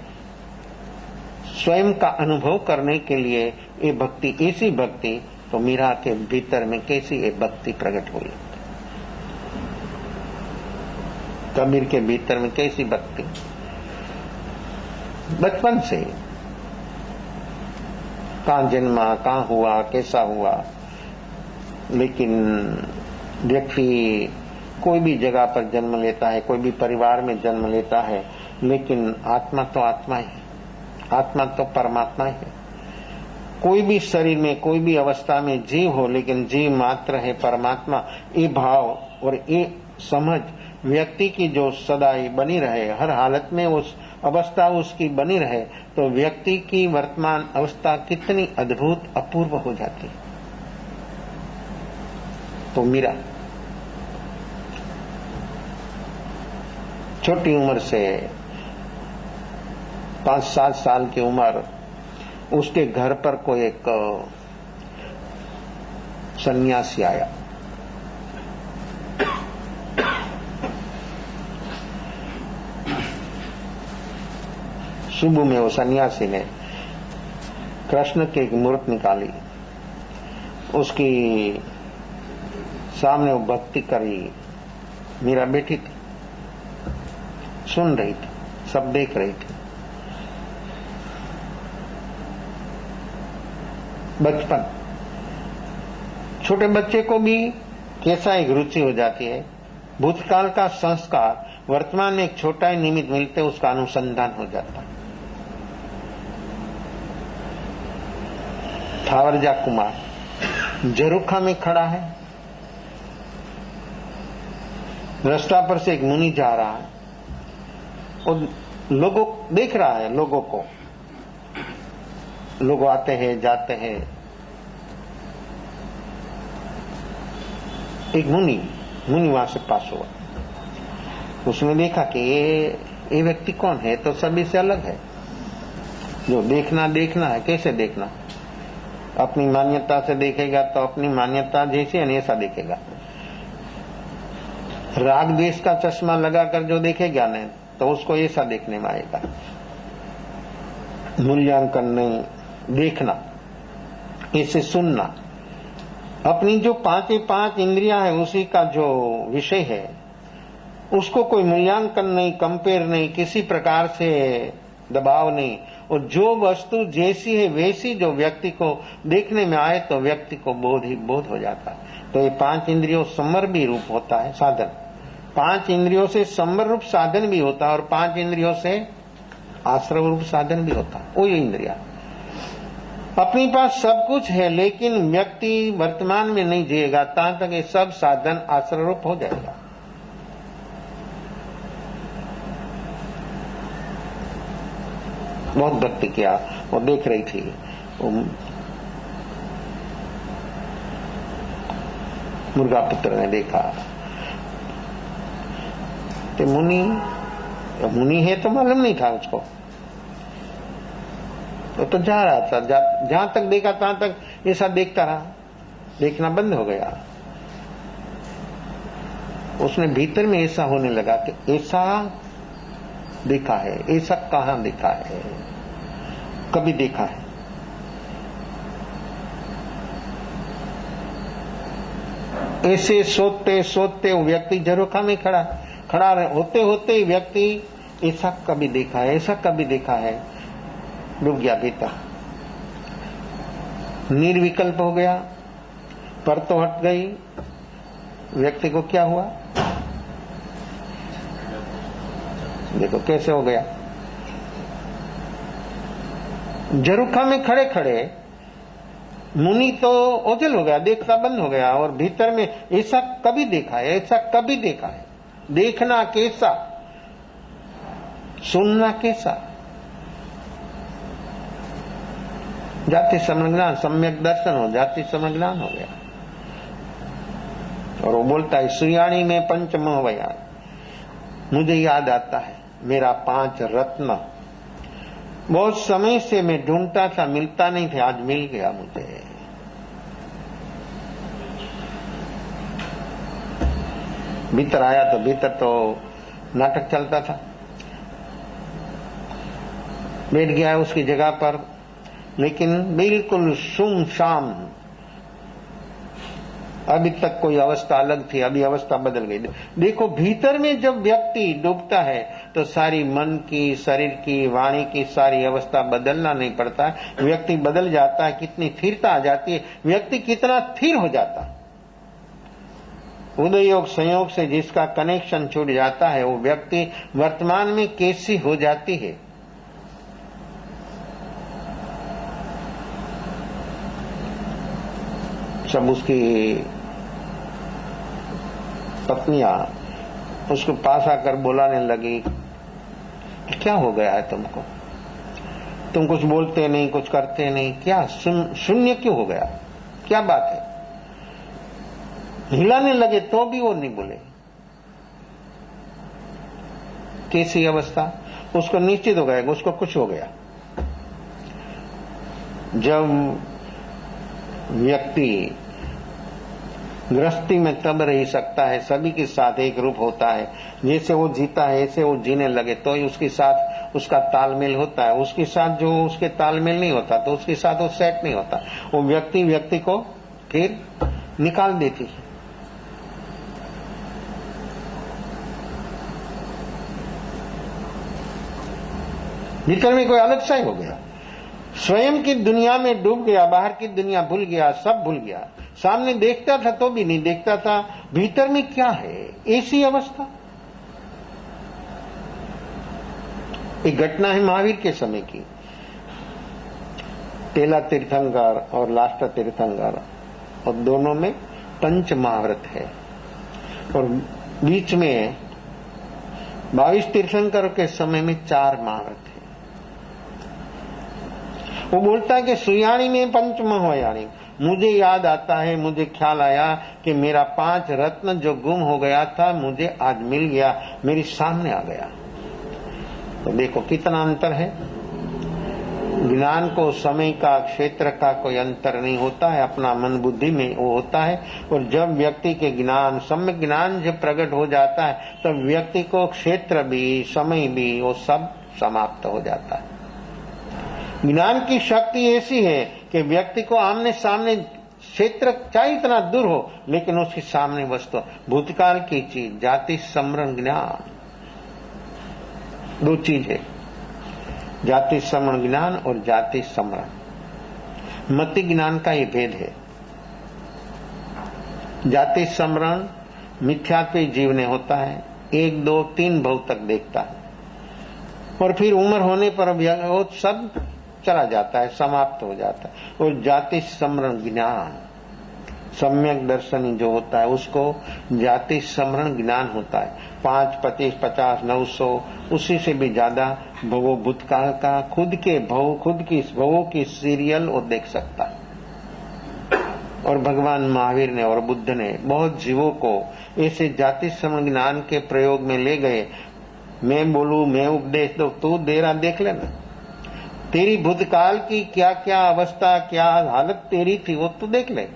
S1: स्वयं का अनुभव करने के लिए ये भक्ति, ऐसी भक्ति, तो मीरा के भीतर में कैसी ये भक्ति प्रकट हुई, कबीर के भीतर में कैसी भक्ति, बचपन से कहां जन्मा, कहां हुआ, कैसा हुआ। लेकिन व्यक्ति कोई भी जगह पर जन्म लेता है, कोई भी परिवार में जन्म लेता है, लेकिन आत्मा तो आत्मा ही है, आत्मा तो परमात्मा ही है। कोई भी शरीर में, कोई भी अवस्था में जीव हो, लेकिन जीव मात्र है परमात्मा। ये भाव और ये समझ व्यक्ति की जो सदा ही बनी रहे, हर हालत में उस अवस्था उसकी बनी रहे, तो व्यक्ति की वर्तमान अवस्था कितनी अद्भुत, अपूर्व हो जाती है। तो मीरा छोटी उम्र से 5-7 साल की उम्र, उसके घर पर कोई एक सन्यासी आया। सुबह में वो सन्यासी ने कृष्ण की एक मूर्ति निकाली, उसकी सामने वो भक्ति करी। मीरा बैठी थी, सुन रही थी, सब देख रही थी। बचपन, छोटे बच्चे को भी कैसा एक रुचि हो जाती है। भूतकाल का संस्कार वर्तमान में एक छोटा ही निमित्त मिलते उसका अनुसंधान हो जाता है। थावरजा कुमार जरूखा में खड़ा है, रास्ता पर से एक मुनि जा रहा है और लोगों देख रहा है, लोगों को, लोग आते हैं जाते हैं। एक मुनि वहां से पास हुआ, उसने देखा कि ये व्यक्ति कौन है, तो सभी से अलग है। जो देखना है, कैसे देखना, अपनी मान्यता से देखेगा तो अपनी मान्यता जैसी ऐसा देखेगा। राग द्वेष का चश्मा लगाकर जो देखेगा नहीं, तो उसको ऐसा देखने में आएगा। मूल्यांकन नहीं, देखना, इसे सुनना, अपनी जो 5 इंद्रियां है उसी का जो विषय है, उसको कोई मूल्यांकन नहीं, कंपेयर नहीं, किसी प्रकार से दबाव नहीं। और जो वस्तु जैसी है वैसी जो व्यक्ति को देखने में आए, तो व्यक्ति को बोध ही बोध हो जाता है। तो ये 5 इंद्रियों समर भी रूप होता है, साधन। 5 इंद्रियों से समर रूप साधन भी होता है और 5 इंद्रियों से आश्रव रूप साधन भी होता है। वो इंद्रिया अपने पास सब कुछ है, लेकिन व्यक्ति वर्तमान में नहीं जिएगा तब तक ये सब साधन आश्रय रूप हो जाएगा। बहुत भक्ति किया, वो देख रही थी। मुर्गा पुत्र ने देखा कि मुनि है तो मालूम नहीं था उसको, तो जा रहा था, जहां तक देखा तहां तक ऐसा देखता रहा, देखना बंद हो गया। उसने भीतर में ऐसा होने लगा कि ऐसा देखा है, ऐसा कहां देखा है, कभी देखा है। ऐसे सोते सोते वो व्यक्ति झरोखा में खड़ा होते होते ही व्यक्ति ऐसा कभी देखा है, ऐसा कभी देखा है, डूब गया भीतर, निर्विकल्प हो गया, पर तो हट गई। व्यक्ति को क्या हुआ, देखो कैसे हो गया। झरोखा में खड़े खड़े मुनि तो ओझल हो गया, देखता बंद हो गया, और भीतर में ऐसा कभी देखा है, ऐसा कभी देखा है। देखना कैसा, सुनना कैसा, जाति समज्ञान, सम्यक दर्शन हो, जाति समज्ञान हो गया। और वो बोलता है सुयाणी में पंचमो वया, मुझे याद आता है मेरा 5 रत्न, बहुत समय से मैं ढूंढता था, मिलता नहीं था, आज मिल गया मुझे। भीतर आया तो भीतर तो नाटक चलता था, बैठ गया उसकी जगह पर, लेकिन बिल्कुल सुमशाम। अभी तक कोई अवस्था अलग थी, अभी अवस्था बदल गई। देखो, भीतर में जब व्यक्ति डूबता है तो सारी मन की, शरीर की, वाणी की सारी अवस्था बदलना नहीं पड़ता है, व्यक्ति बदल जाता है। कितनी स्थिरता आ जाती है, व्यक्ति कितना स्थिर हो जाता है। उदय योग संयोग से जिसका कनेक्शन छूट जाता है वो व्यक्ति वर्तमान में कैसी हो जाती है। सब उसकी पत्नियां उसको पास आकर बुलाने लगी कि क्या हो गया है तुमको, तुम कुछ बोलते नहीं, कुछ करते नहीं, क्या शून्य क्यों हो गया, क्या बात है। हिलाने लगे तो भी वो नहीं बोले। कैसी अवस्था, उसको निश्चित हो गया, उसको कुछ हो गया। जब व्यक्ति गृहस्थी में तब रह सकता है, सभी के साथ एक रूप होता है, जैसे वो जीता है ऐसे वो जीने लगे तो ही उसके साथ उसका तालमेल होता है। उसके साथ जो उसके तालमेल नहीं होता तो उसके साथ वो सेट नहीं होता। वो व्यक्ति को फिर निकाल देती है। भीतर में कोई अलग सा ही हो गया, स्वयं की दुनिया में डूब गया, बाहर की दुनिया भूल गया, सब भूल गया। सामने देखता था तो भी नहीं देखता था भीतर में क्या है, ऐसी अवस्था। एक घटना है महावीर के समय की। पहला तीर्थंकर और लास्ट तीर्थंकर, और दोनों में पंच महाव्रत है, और बीच में 22 तीर्थंकर के समय में 4 महाव्रत है। वो बोलता है कि सुयाणी में पंच महायाणी। मुझे याद आता है, मुझे ख्याल आया कि मेरा 5 रत्न जो गुम हो गया था मुझे आज मिल गया, मेरे सामने आ गया। तो देखो कितना अंतर है। ज्ञान को समय का, क्षेत्र का कोई अंतर नहीं होता है, अपना मन बुद्धि में वो होता है। और जब व्यक्ति के ज्ञान, सम्यक ज्ञान जब प्रकट हो जाता है तो व्यक्ति को क्षेत्र भी, समय भी, वो सब समाप्त हो जाता है। ज्ञान की शक्ति ऐसी है कि व्यक्ति को आमने सामने, क्षेत्र चाहे इतना दूर हो लेकिन उसके सामने वस्तु, भूतकाल की चीज, जाति स्मरण ज्ञान, 2 चीज है, जाति स्मरण ज्ञान और जाति स्मरण। मति ज्ञान का ये भेद है। जाति स्मरण मिथ्यात्व जीवने होता है, 1, 2, 3 भव तक देखता है, और फिर उम्र होने पर वो सब चला जाता है, समाप्त हो जाता है। और जाति स्मरण ज्ञान, सम्यक दर्शन जो होता है उसको जाति स्मरण ज्ञान होता है। 5, 25, 50, 900, उसी से भी ज्यादा भवो भूतकाल का, खुद के भव, खुद की भवों की सीरियल वो देख सकता है। और भगवान महावीर ने और बुद्ध ने बहुत जीवों को ऐसे जाति स्मरण ज्ञान के प्रयोग में ले गए। मैं बोलूं, मैं उपदेश दो, तू देरा देख लेना, तेरी भूतकाल की क्या क्या अवस्था, क्या हालत तेरी थी वो तू देख ले।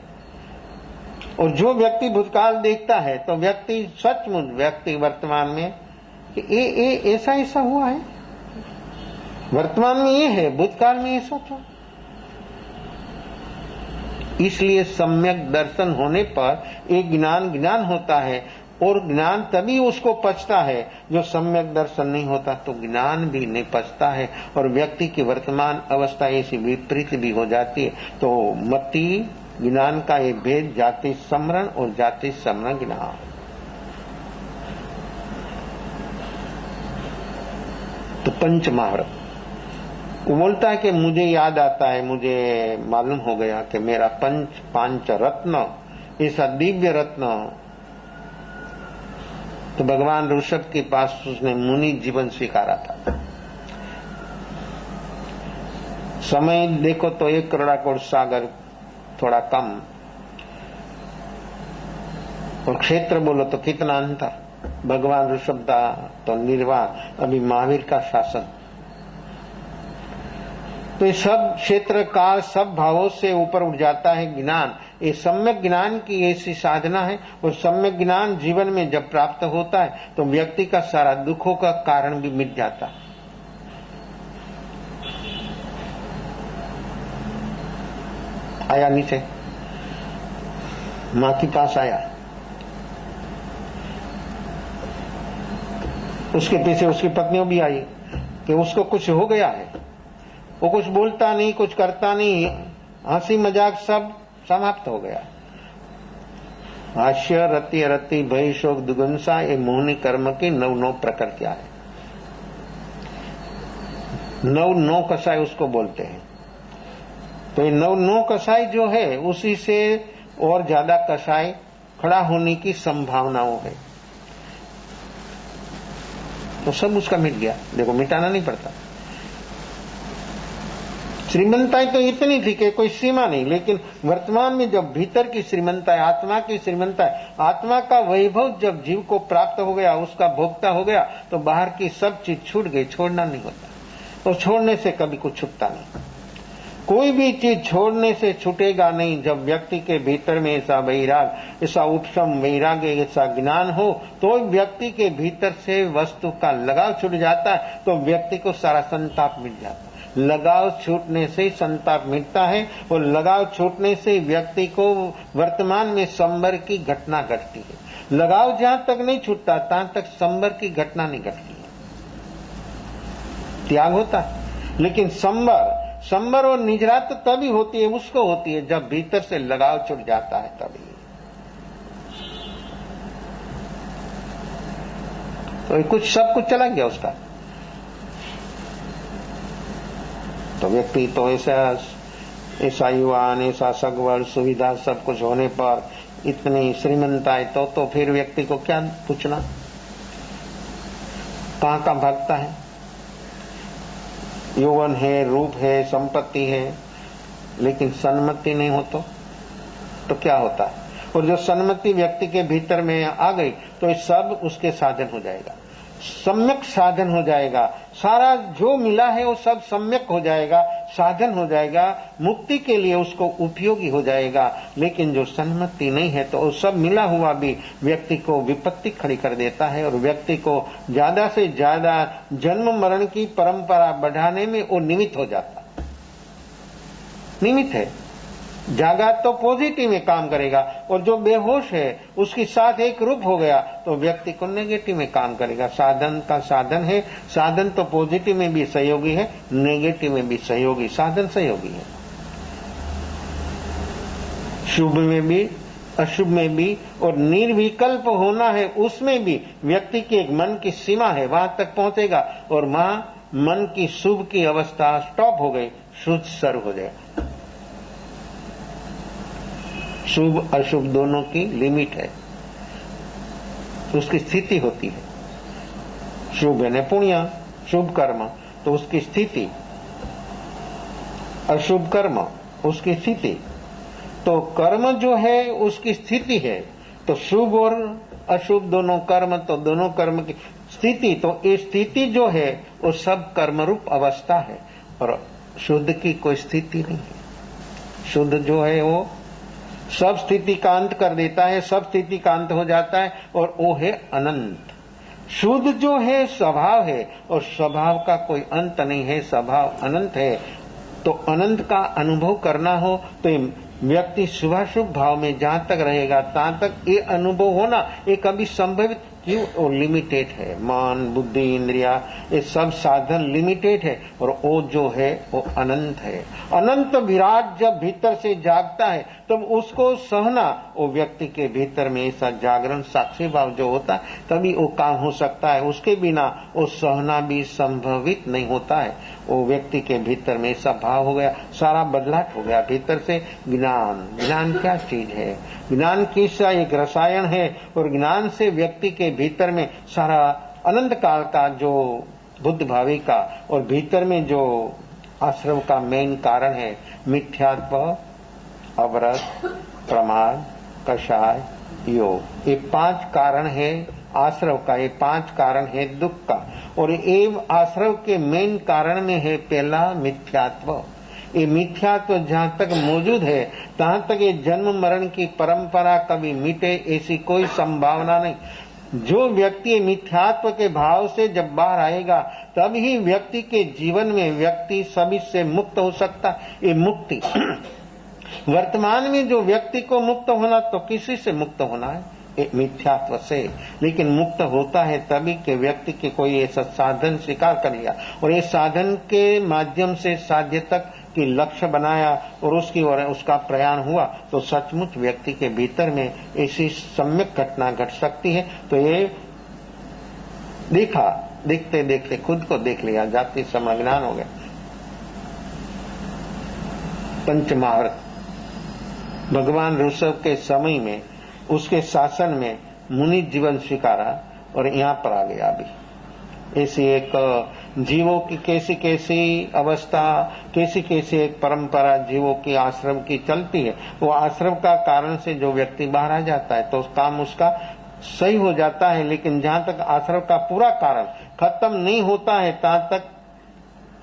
S1: और जो व्यक्ति भूतकाल देखता है तो व्यक्ति सचमुच, व्यक्ति वर्तमान में ऐसा ऐसा हुआ है, वर्तमान में ये है, भूतकाल में ऐसा था। इसलिए सम्यक दर्शन होने पर एक ज्ञान होता है, और ज्ञान तभी उसको पचता है। जो सम्यक दर्शन नहीं होता तो ज्ञान भी नहीं पचता है, और व्यक्ति की वर्तमान अवस्था ऐसी विपरीत भी हो जाती है। तो मति ज्ञान का ये भेद, जाति स्मरण और जाति स्मरण ज्ञान। तो पंच महाव्रत, वो बोलता है कि मुझे याद आता है, मुझे मालूम हो गया कि मेरा पांच रत्न, ऐसा दिव्य रत्न। तो भगवान ऋषभ के पास उसने मुनि जीवन स्वीकारा था। समय देखो तो 1 करोड़ सागर थोड़ा कम, और क्षेत्र बोलो तो कितना अंतर। भगवान ऋषभ था तो निर्वाण, अभी महावीर का शासन। तो सब क्षेत्र काल, सब भावों से ऊपर उठ जाता है ज्ञान। ये सम्यक ज्ञान की ऐसी साधना है। और सम्यक ज्ञान जीवन में जब प्राप्त होता है तो व्यक्ति का सारा दुखों का कारण भी मिट जाता है। आया नीचे, मां के पास आया, उसके पीछे उसकी पत्नियों भी आई कि उसको कुछ हो गया है। वो कुछ बोलता नहीं, कुछ करता नहीं, हंसी मजाक सब समाप्त हो गया। हास्य, रति, अरति, भय, शोक, दुगुंसा, ये मोहनी कर्म की 9 प्रकृतियां है। 9 कसाय उसको बोलते हैं। तो ये 9 कसाय जो है उसी से और ज्यादा कसाय खड़ा होने की संभावनाओं है। तो सब उसका मिट गया। देखो, मिटाना नहीं पड़ता। श्रीमंताई तो इतनी थी कि कोई सीमा नहीं, लेकिन वर्तमान में जब भीतर की श्रीमंताई, आत्मा की श्रीमंताई, आत्मा का वैभव जब जीव को प्राप्त हो गया, उसका भोक्ता हो गया, तो बाहर की सब चीज छूट गई। छोड़ना नहीं होता, और छोड़ने से कभी कुछ छूटता नहीं। कोई भी चीज छोड़ने से छूटेगा नहीं। जब व्यक्ति के भीतर में ऐसा वैराग, ऐसा उपशम वैराग्य, ऐसा ज्ञान हो, तो व्यक्ति के भीतर से वस्तु का लगाव छूट जाता है, तो व्यक्ति को सारा संताप मिट जाता है। लगाव छूटने से संताप मिटता है, और लगाव छूटने से व्यक्ति को वर्तमान में संवर की घटना घटती है। लगाव जहां तक नहीं छूटता तहां तक संवर की घटना नहीं घटती है। त्याग होता है, लेकिन संवर और निजरा तो तभी होती है, उसको होती है जब भीतर से लगाव छूट जाता है, तभी। तो सब कुछ चला गया उसका। तो व्यक्ति तो ऐसा युवान, ऐसा सगवड़ सुविधा सब कुछ होने पर इतनी श्रीमंत है, तो फिर व्यक्ति को क्या पूछना, कहां का भगता है। यौवन है, रूप है, संपत्ति है, लेकिन सन्मति नहीं हो तो क्या होता है। और जो सन्मति व्यक्ति के भीतर में आ गई तो ये सब उसके साधन हो जाएगा, सम्यक साधन हो जाएगा। सारा जो मिला है वो सब सम्यक हो जाएगा, साधन हो जाएगा, मुक्ति के लिए उसको उपयोगी हो जाएगा। लेकिन जो सन्मति नहीं है तो वो सब मिला हुआ भी व्यक्ति को विपत्ति खड़ी कर देता है, और व्यक्ति को ज्यादा से ज्यादा जन्म मरण की परंपरा बढ़ाने में वो निमित्त हो जाता है। निमित्त है। जागा तो पॉजिटिव में काम करेगा, और जो बेहोश है उसके साथ एक रूप हो गया तो व्यक्ति को नेगेटिव में काम करेगा। साधन का साधन है, साधन तो पॉजिटिव में भी सहयोगी है, नेगेटिव में भी सहयोगी, साधन सहयोगी है। शुभ में भी अशुभ में भी, और निर्विकल्प होना है उसमें भी व्यक्ति की एक मन की सीमा है, वहां तक पहुंचेगा। और वहां मन की शुभ की अवस्था स्टॉप हो गई, शुद्ध सर्व हो जाएगा। शुभ अशुभ दोनों की लिमिट है, तो उसकी स्थिति होती है। शुभ है पुण्य, शुभ कर्म तो उसकी स्थिति, अशुभ कर्म उसकी स्थिति। तो कर्म जो है उसकी स्थिति है, तो शुभ और अशुभ दोनों कर्म, तो दोनों कर्म की स्थिति। तो ये स्थिति जो है वो सब कर्मरूप अवस्था है, और शुद्ध की कोई स्थिति नहीं है। शुद्ध जो है वो सब स्थिति का अंत कर देता है, सब स्थिति का अंत हो जाता है, और वो है अनंत। शुद्ध जो है स्वभाव है, और स्वभाव का कोई अंत नहीं है, स्वभाव अनंत है। तो अनंत का अनुभव करना हो तो व्यक्ति शुभाशुभ भाव में जहां तक रहेगा तहां तक ये अनुभव होना ये कभी संभवित क्यों, और लिमिटेड है। मन, बुद्धि, इंद्रिया ये सब साधन लिमिटेड है, और वो जो है वो अनंत है। अनंत विराट जब भीतर से जागता है तब उसको सहना, वो व्यक्ति के भीतर में ऐसा जागरण साक्षी भाव जो होता है तभी वो काम हो सकता है। उसके बिना वो सहना भी संभवित नहीं होता है। वो व्यक्ति के भीतर में ऐसा भाव हो गया, सारा बदलाव हो गया भीतर से। ज्ञान क्या चीज है? ज्ञान किसा एक रसायन है, और ज्ञान से व्यक्ति के भीतर में सारा अनंत काल का जो बुद्ध भावी का, और भीतर में जो आश्रम का मेन कारण है मिथ्यात्व, अवरत, प्रमाद, कषाय, योग, ये 5 कारण है आश्रव का, ये 5 कारण है दुख का। और ये आश्रव के मेन कारण में है पहला मिथ्यात्व। ये मिथ्यात्व जहां तक मौजूद है तहां तक ये जन्म मरण की परंपरा कभी मिटे ऐसी कोई संभावना नहीं। जो व्यक्ति मिथ्यात्व के भाव से जब बाहर आएगा तब ही व्यक्ति के जीवन में व्यक्ति सभी से मुक्त हो सकता। ये मुक्ति वर्तमान में जो व्यक्ति को मुक्त होना तो किसी से मुक्त होना है, मिथ्यात्व से, लेकिन मुक्त होता है तभी के व्यक्ति के कोई ऐसा साधन स्वीकार कर लिया और ये साधन के माध्यम से साध्य तक की लक्ष्य बनाया और उसकी ओर उसका प्रयाण हुआ तो सचमुच व्यक्ति के भीतर में ऐसी सम्यक घटना घट सकती है। तो ये देखा, देखते देखते खुद को देख लिया, जाति समय ज्ञान हो गया। पंचमहाभारत भगवान ऋषभ के समय में उसके शासन में मुनि जीवन स्वीकारा और यहाँ पर आ गया। अभी ऐसी एक जीवों की कैसी कैसी अवस्था, कैसी कैसी एक परंपरा जीवों की आश्रम की चलती है। वो आश्रम का कारण से जो व्यक्ति बाहर आ जाता है तो काम उसका सही हो जाता है, लेकिन जहां तक आश्रम का पूरा कारण खत्म नहीं होता है तहां तक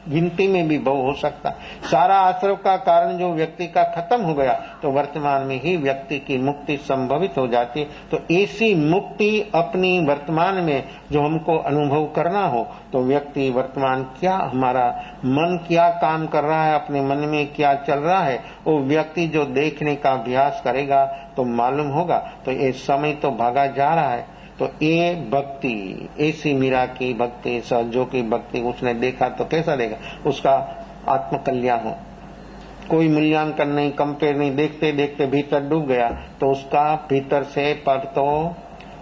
S1: गिनती में भी बहु हो सकता। सारा आश्रम का कारण जो व्यक्ति का खत्म हो गया तो वर्तमान में ही व्यक्ति की मुक्ति संभवित हो जाती है। तो ऐसी मुक्ति अपनी वर्तमान में जो हमको अनुभव करना हो तो व्यक्ति वर्तमान क्या हमारा मन क्या काम कर रहा है, अपने मन में क्या चल रहा है, वो व्यक्ति जो देखने का अभ्यास करेगा तो मालूम होगा। तो ये समय तो भागा जा रहा है। तो ये भक्ति, ऐसी मीरा की भक्ति, सहजों की भक्ति उसने देखा तो कैसा देगा, उसका आत्मकल्याण हो, कोई मूल्यांकन नहीं, कंपेयर नहीं, देखते देखते भीतर डूब गया तो उसका भीतर से पर तो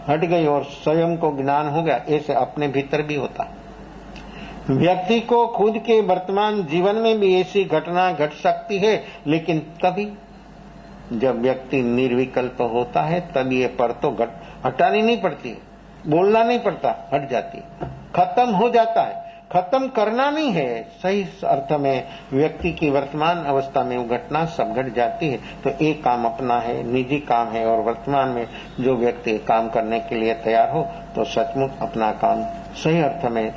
S1: हट गई और स्वयं को ज्ञान हो गया। ऐसे अपने भीतर भी होता। व्यक्ति को खुद के वर्तमान जीवन में भी ऐसी घटना घट सकती है, लेकिन तभी जब व्यक्ति निर्विकल्प होता है तब ये पर तो हटानी नहीं पड़ती, बोलना नहीं पड़ता, हट जाती, खत्म हो जाता है। खत्म करना नहीं है, सही अर्थ में व्यक्ति की वर्तमान अवस्था में वो घटना सब घट जाती है। तो एक काम अपना है, निजी काम है, और वर्तमान में जो व्यक्ति काम करने के लिए तैयार हो तो सचमुच अपना काम सही अर्थ में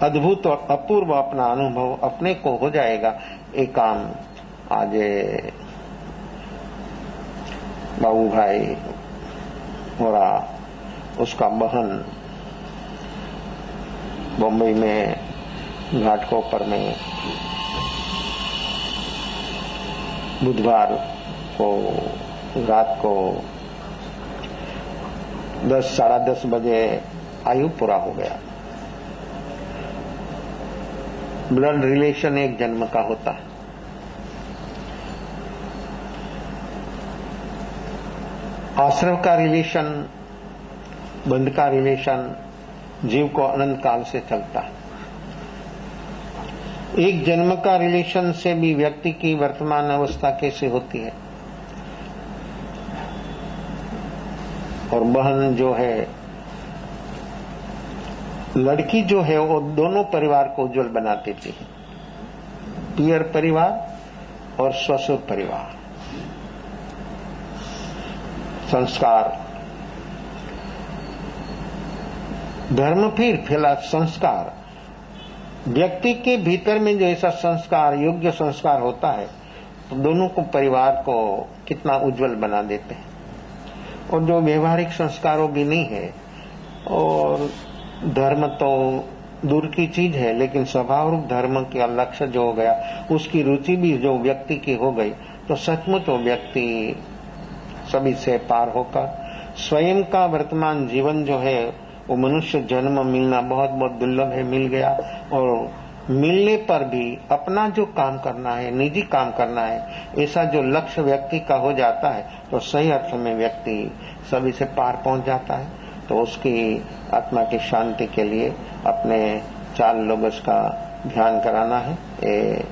S1: अद्भुत और अपूर्व अपना अनुभव अपने को हो जाएगा। एक काम आज बाबू भाई और उसका बहन बम्बई में घाटकोपर में बुधवार को रात को 10-10:30 बजे आयु पूरा हो गया। ब्लड रिलेशन एक जन्म का होता है। आश्रम का रिलेशन, बंध का रिलेशन जीव को अनंत काल से चलता है। एक जन्म का रिलेशन से भी व्यक्ति की वर्तमान अवस्था कैसे होती है। और बहन जो है, लड़की जो है, वो दोनों परिवार को उज्जवल बनाती थी, पियर परिवार और ससुर परिवार। संस्कार, धर्म फिर फैला संस्कार। व्यक्ति के भीतर में जो ऐसा संस्कार, योग्य संस्कार होता है तो दोनों को, परिवार को कितना उज्जवल बना देते हैं। और जो व्यवहारिक संस्कारों भी नहीं है, और धर्म तो दूर की चीज है, लेकिन स्वभाव रूप धर्म का लक्ष्य जो हो गया, उसकी रुचि भी जो व्यक्ति की हो गई तो सचमुच वो व्यक्ति सभी से पार होकर स्वयं का वर्तमान जीवन जो है वो मनुष्य जन्म मिलना बहुत बहुत दुर्लभ है, मिल गया। और मिलने पर भी अपना जो काम करना है, निजी काम करना है, ऐसा जो लक्ष्य व्यक्ति का हो जाता है तो सही अर्थ में व्यक्ति सभी से पार पहुंच जाता है। तो उसकी आत्मा की शांति के लिए अपने 4 लोगों का ध्यान कराना है। ये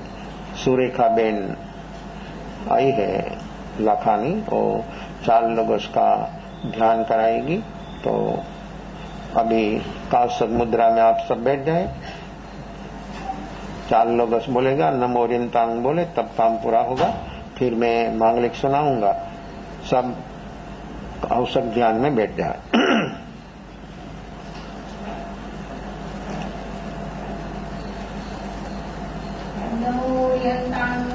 S1: सुरेखा बेन आई है लाखानी, वो 4 लोगों का ध्यान कराएगी। तो अभी काशक मुद्रा में आप सब बैठ जाए, 4 लोग बोलेगा, नमो ओरियंतांग बोले, तब काम पूरा होगा। फिर मैं मांगलिक सुनाऊंगा, सब औसत ध्यान में बैठ जाए।
S2: नमो ओरियंतांग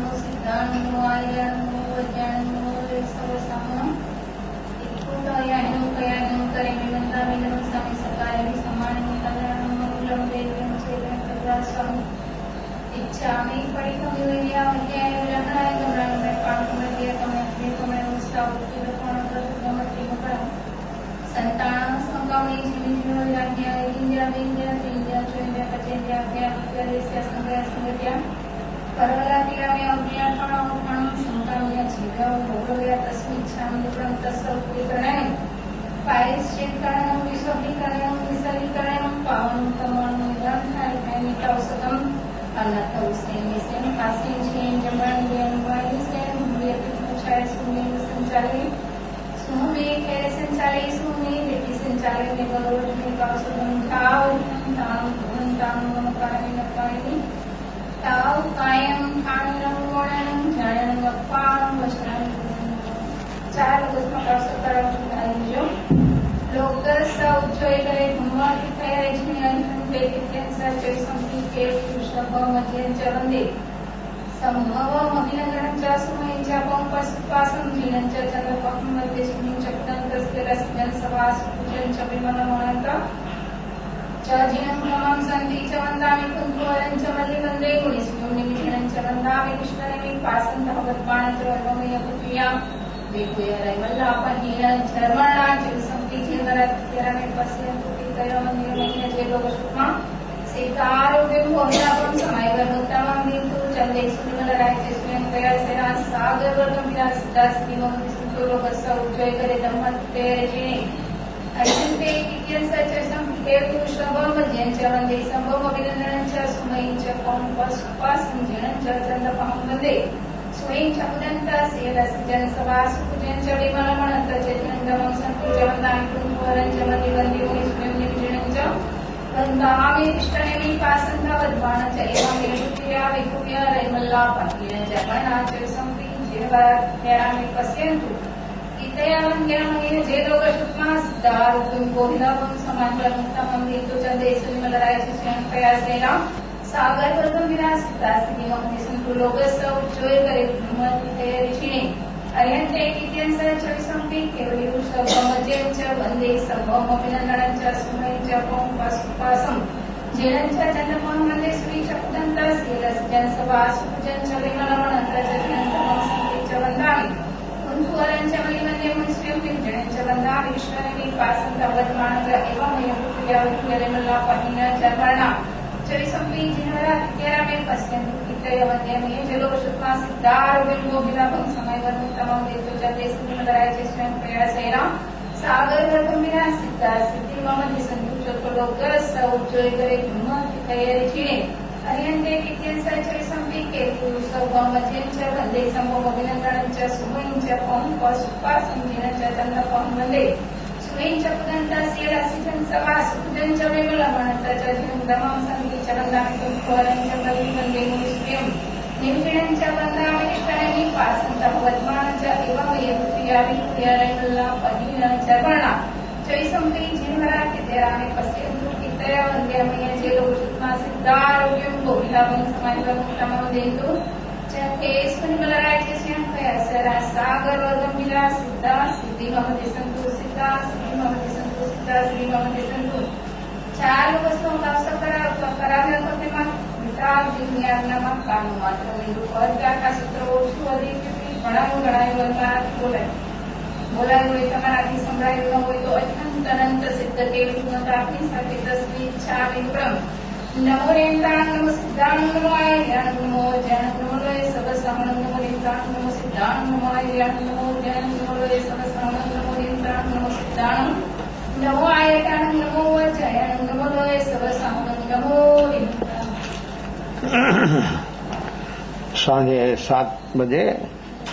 S1: સાંજે 7 બજે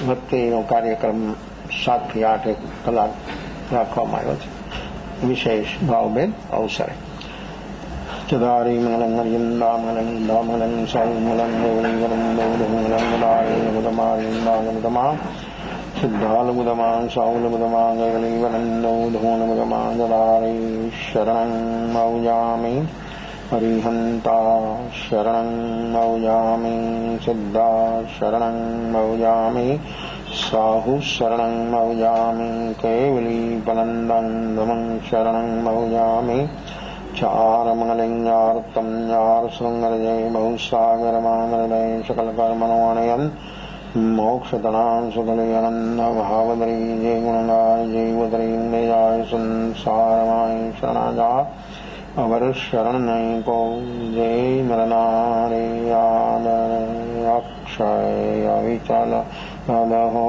S1: ભક્તિનો કાર્યક્રમ 7 થી 8 કલાક રાખવામાં આવ્યો છે. વિશેષ ભાવભેદ અવસરે ચદારી મંગલં હરિયંદામલં દામલં સૌમલં ગૌલિંગલં ગૌલમલં ગદારી મુદમારિંદાગમદમા સિદ્ધાલમુદમા સૌલમુદમા ગૌલિંગલં ધોનમુદમા ગદારી શરણં મૌજામિ अरिहंता शरणं मौयामि सिद्धा शरणं मौयामि साहु शरणं मौयामि केवली पनन्दं धमं शरणं मौयामि चारमलिंगार्तं यारसुंगरजय बहुसागरमानरदय सकलकर्मणोऽनयन् मोक्षतनां सुखलयनन्दभावदरी जय गुणगाय जैवदरी जय संसारमाय शरणाजा अवर शरण नहीं को जय मरनारे अक्षय अविचल हो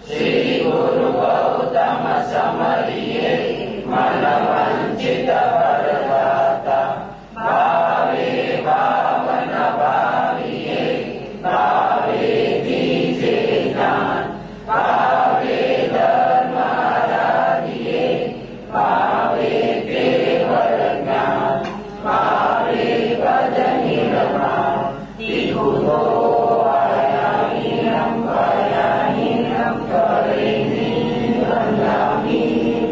S1: श्री गुरु गौतम समरिये मन वंचित वरदाता भावे भावन भाविये भावे दीजे ज्ञान भावे धर्म आराधिये भावे केवल ज्ञान भावे भजन निर्माण दिगुदो आयामीनं पयामीनं करेमि वन्दामि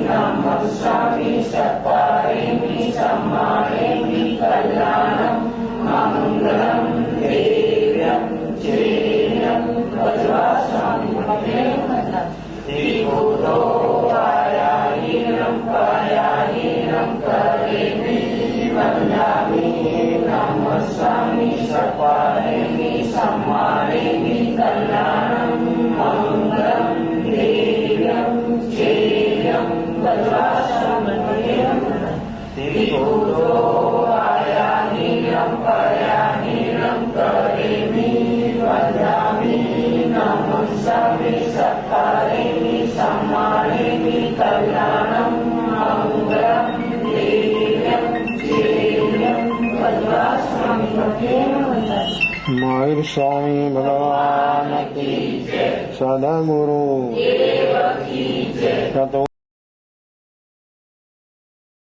S1: नमस्सामि सत्कारेमि सम्मानेमि कल्याणं मङ्गलं देव्यं चेयं वज्रास्वामि दिगुदो आयामीनं पयामीनं करेमि वन्दामि नमस्सामि सत्कारेमि सम्मानेमि कल्याणं मङ्गलं देव्यं चेयं वज्रास्वामि दिगुदो आयामीनं पयामीनं करेमि वन्दामि नमस्सामि सत्कारेमि सम्मानेमि कल्याणं मङ्गलं देव्यं चेयं वज्रास्वामि महावीर स्वामी भगवान की सदगुरु